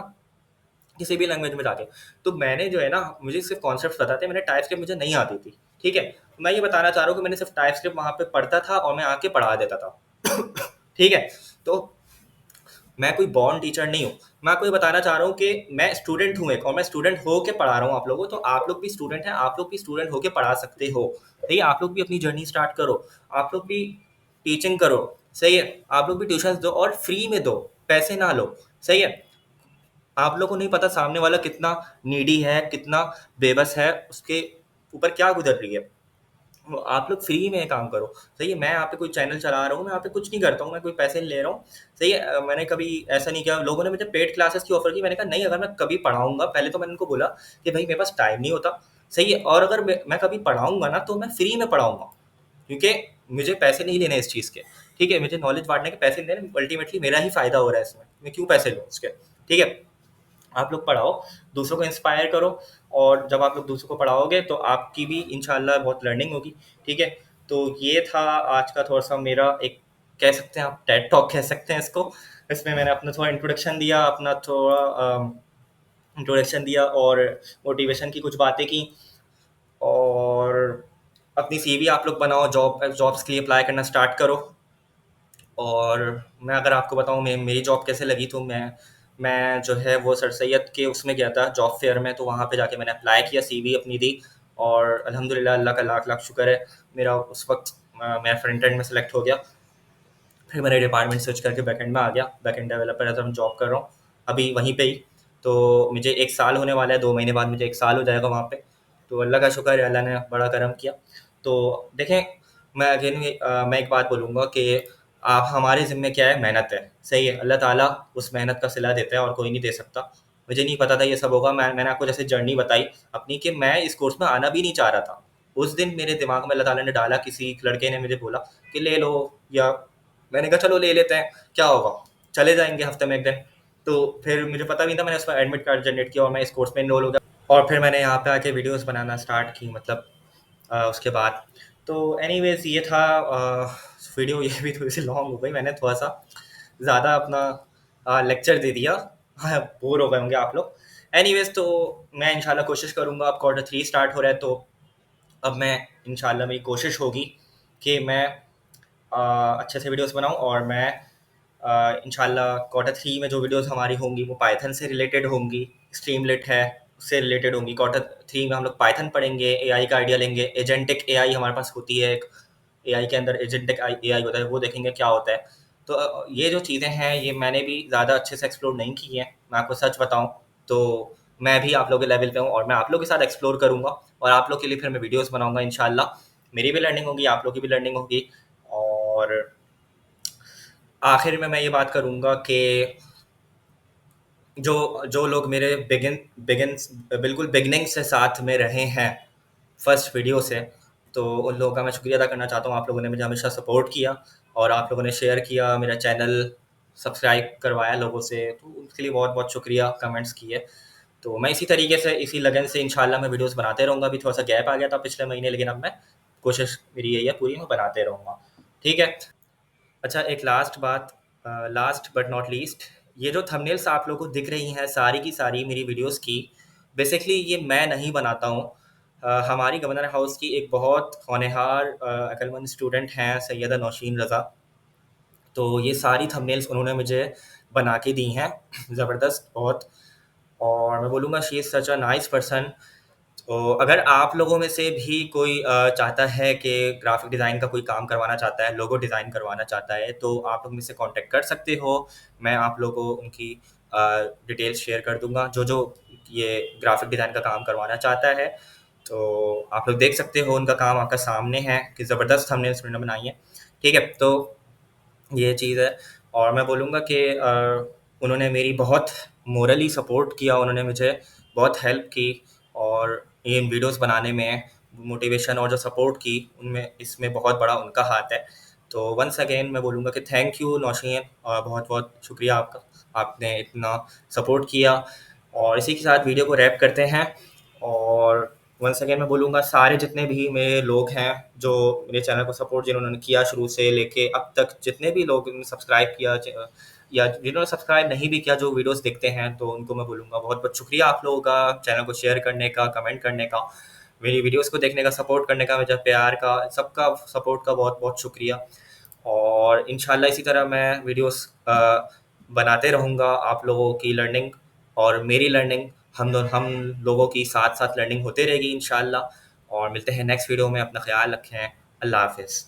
किसी भी लैंग्वेज में जाके। तो मैंने जो है ना, मुझे सिर्फ कॉन्सेप्ट पता थे, मैंने टाइपस्क्रिप्ट मुझे नहीं आती थी। ठीक है, मैं ये बताना चाह रहा हूँ कि मैंने सिर्फ टाइपस्क्रिप्ट वहाँ पे पढ़ता था और मैं आके पढ़ा देता था। ठीक है, तो मैं कोई बॉर्न टीचर नहीं हूँ। मैं आपको ये बताना चाह रहा हूँ कि मैं स्टूडेंट हूँ एक, और मैं स्टूडेंट हो के पढ़ा रहा हूँ आप लोगों को। तो आप लोग भी स्टूडेंट हैं, आप लोग भी स्टूडेंट होके पढ़ा सकते हो। सही है, आप लोग भी अपनी जर्नी स्टार्ट करो, आप लोग भी टीचिंग करो। सही है, आप लोग भी ट्यूशन दो और फ्री में दो, पैसे ना लो। सही है, आप लोग को नहीं पता सामने वाला कितना नीडी है, कितना बेबस है, उसके ऊपर क्या गुजर रही है। वो आप लोग फ्री में काम करो। सही है, मैं यहाँ पे कोई चैनल चला रहा हूँ, मैं यहाँ पे कुछ नहीं करता हूँ, मैं कोई पैसे नहीं ले रहा हूँ। सही है, मैंने कभी ऐसा नहीं किया। लोगों ने मुझे पेड क्लासेस की ऑफर की, मैंने कहा नहीं, अगर मैं कभी पढ़ाऊंगा, पहले तो मैंने उनको बोला कि भाई मेरे पास टाइम नहीं होता। सही है, और अगर मैं कभी पढ़ाऊंगा ना तो मैं फ्री में पढ़ाऊंगा, क्योंकि मुझे पैसे नहीं लेने इस चीज़ के। नहीं है, मुझे नॉलेज बांटने के पैसे नहीं लेने, अल्टीमेटली मेरा ही फायदा हो रहा है इसमें, मैं क्यों पैसे लूँ उसके। ठीक है, आप लोग पढ़ाओ, दूसरों को इंस्पायर करो, और जब आप लोग दूसरों को पढ़ाओगे तो आपकी भी इंशाल्लाह बहुत लर्निंग होगी। ठीक है, तो ये था आज का थोड़ा सा मेरा एक, कह सकते हैं आप टेड टॉक कह सकते हैं इसको। इसमें मैंने अपना थोड़ा इंट्रोडक्शन दिया, अपना थोड़ा इंट्रोडक्शन दिया और मोटिवेशन की कुछ बातें की। और अपनी सीवी आप लोग बनाओ, जॉब्स के लिए अप्लाई करना स्टार्ट करो। और मैं अगर आपको बताऊँ मेरी जॉब कैसे लगी, तो मैं जो है वो सर सैयद के उसमें गया था जॉब फेयर में, तो वहाँ पे जाके मैंने अप्लाई किया, सीवी अपनी दी, और अल्हम्दुलिल्लाह अल्लाह का लाख लाख शुक्र है, मेरा उस वक्त मैं फ्रंट एंड में सेलेक्ट हो गया। फिर मैंने डिपार्टमेंट स्विच करके बैकएंड में आ गया, बैकएंड डेवलपर एज मैं जॉब कर रहा हूँ अभी वहीं पे ही। तो मुझे 1 साल होने वाला है, 2 महीने बाद मुझे 1 साल हो जाएगा वहाँ पे। तो अल्लाह का शुक्र है, अल्लाह ने बड़ा करम किया। तो देखें, मैं अगेन मैं एक बात बोलूँगा कि आप हमारे ज़िम्मे क्या है, मेहनत है। सही है, अल्लाह ताला उस मेहनत का सिला देता है और कोई नहीं दे सकता। मुझे नहीं पता था ये सब होगा। मैंने आपको जैसे जर्नी बताई अपनी, कि मैं इस कोर्स में आना भी नहीं चाह रहा था। उस दिन मेरे दिमाग में अल्लाह ताला ने डाला, किसी लड़के ने मुझे बोला कि ले लो, या मैंने कहा चलो ले लेते हैं, क्या होगा, चले जाएंगे हफ्ते में एक दिन। तो फिर मुझे पता नहीं था, मैंने उसमें एडमिट कार्ड जनरेट किया और मैं इस कोर्स में इनरोल हो गया। और फिर मैंने यहाँ पे आके वीडियोस बनाना स्टार्ट की, मतलब उसके बाद। तो एनीवेज ये था वीडियो, ये भी थोड़ी सी लॉन्ग हो गई, मैंने थोड़ा सा ज़्यादा अपना लेक्चर दे दिया। हाँ, बोर हो गए होंगे आप लोग। एनीवेज, तो मैं इंशाल्लाह कोशिश करूँगा, अब Q3 स्टार्ट हो रहा है, तो अब मैं इंशाल्लाह मेरी कोशिश होगी कि मैं अच्छे से वीडियोस बनाऊं, और मैं इंशाल्लाह Q3 में जो वीडियोस हमारी होंगी वो पाइथन से रिलेटेड होंगी। स्ट्रीमलेट है, उससे रिलेटेड होंगी। Q3 में हम लोग पाइथन पढ़ेंगे, एआई का आइडिया लेंगे, एजेंटिक एआई हमारे पास होती है एक, एआई के अंदर एजेंटिक एआई होता है, वो देखेंगे क्या होता है। तो ये जो चीज़ें हैं ये मैंने भी ज़्यादा अच्छे से एक्सप्लोर नहीं की हैं, मैं आपको सच बताऊं तो। मैं भी आप लोगों के लेवल पे हूँ और मैं आप लोगों के साथ एक्सप्लोर करूँगा, और आप लोग के लिए फिर मैं वीडियोस बनाऊंगा इंशाल्लाह। मेरी भी लर्निंग होगी, आप लोग की भी लर्निंग होगी। और आखिर में मैं ये बात करूँगा कि जो जो लोग मेरे बिगिन बिल्कुल बिगनिंग से साथ में रहे हैं, फर्स्ट वीडियो से, तो उन लोगों का मैं शुक्रिया अदा करना चाहता हूँ। आप लोगों ने मुझे हमेशा सपोर्ट किया, और आप लोगों ने शेयर किया, मेरा चैनल सब्सक्राइब करवाया लोगों से, तो उसके लिए बहुत बहुत शुक्रिया, कमेंट्स किए। तो मैं इसी तरीके से, इसी लगन से इंशाल्लाह मैं वीडियोस बनाते रहूँगा। अभी थोड़ा सा गैप आ गया था पिछले महीने, लेकिन अब मैं कोशिश मेरी यही है पूरी, मैं बनाते रहूँगा। ठीक है। अच्छा, एक लास्ट बात, लास्ट बट नॉट लीस्ट, ये जो थंबनेल्स आप लोगों को दिख रही हैं सारी की सारी मेरी वीडियोस की, बेसिकली ये मैं नहीं बनाता हूँ। हमारी गवर्नर हाउस की एक बहुत होनहार अक्लमंद स्टूडेंट हैं, सैयदा नौशीन रज़ा। तो ये सारी थंबनेल्स उन्होंने मुझे बना के दी हैं, ज़बरदस्त बहुत। और मैं बोलूँगा she is such a nice person. तो अगर आप लोगों में से भी कोई चाहता है कि ग्राफिक डिज़ाइन का कोई काम करवाना चाहता है, लोगो डिज़ाइन करवाना चाहता है, तो आप लोग मुझसे कॉन्टैक्ट कर सकते हो। मैं आप लोगों को उनकी डिटेल्स शेयर कर दूँगा, जो ये ग्राफिक डिज़ाइन का काम करवाना चाहता है। तो आप लोग देख सकते हो, उनका काम आपका सामने है कि ज़बरदस्त थंबनेल्स उन्होंने बनाई है। ठीक है? तो ये चीज़ है। और मैं बोलूँगा कि उन्होंने मेरी बहुत मोरली सपोर्ट किया, उन्होंने मुझे बहुत हेल्प की, और ये वीडियोस बनाने में मोटिवेशन और जो सपोर्ट की, उनमें इसमें बहुत बड़ा उनका हाथ है। तो वंस अगेन मैं बोलूँगा कि थैंक यू नौशीन, बहुत बहुत शुक्रिया आपका, आपने इतना सपोर्ट किया। और इसी के साथ वीडियो को रैप करते हैं। और वंस अगेन मैं बोलूँगा, सारे जितने भी मेरे लोग हैं जो मेरे चैनल को सपोर्ट जिन्होंने किया शुरू से लेके अब तक, जितने भी लोग सब्सक्राइब किया या जिन्होंने सब्सक्राइब नहीं भी किया, जो वीडियोस देखते हैं, तो उनको मैं बोलूँगा बहुत बहुत शुक्रिया आप लोगों का, चैनल को शेयर करने का, कमेंट करने का, मेरी वीडियोस को देखने का, सपोर्ट करने का, मेरे प्यार का, सबका सपोर्ट का बहुत बहुत शुक्रिया। और इंशाल्लाह इसी तरह मैं वीडियोस बनाते रहूँगा, आप लोगों की लर्निंग और मेरी लर्निंग, हम लोगों की साथ साथ लर्निंग होते रहेगी इंशाल्लाह। और मिलते हैं नेक्स्ट वीडियो में, अपना ख्याल रखें। अल्लाह हाफिज़।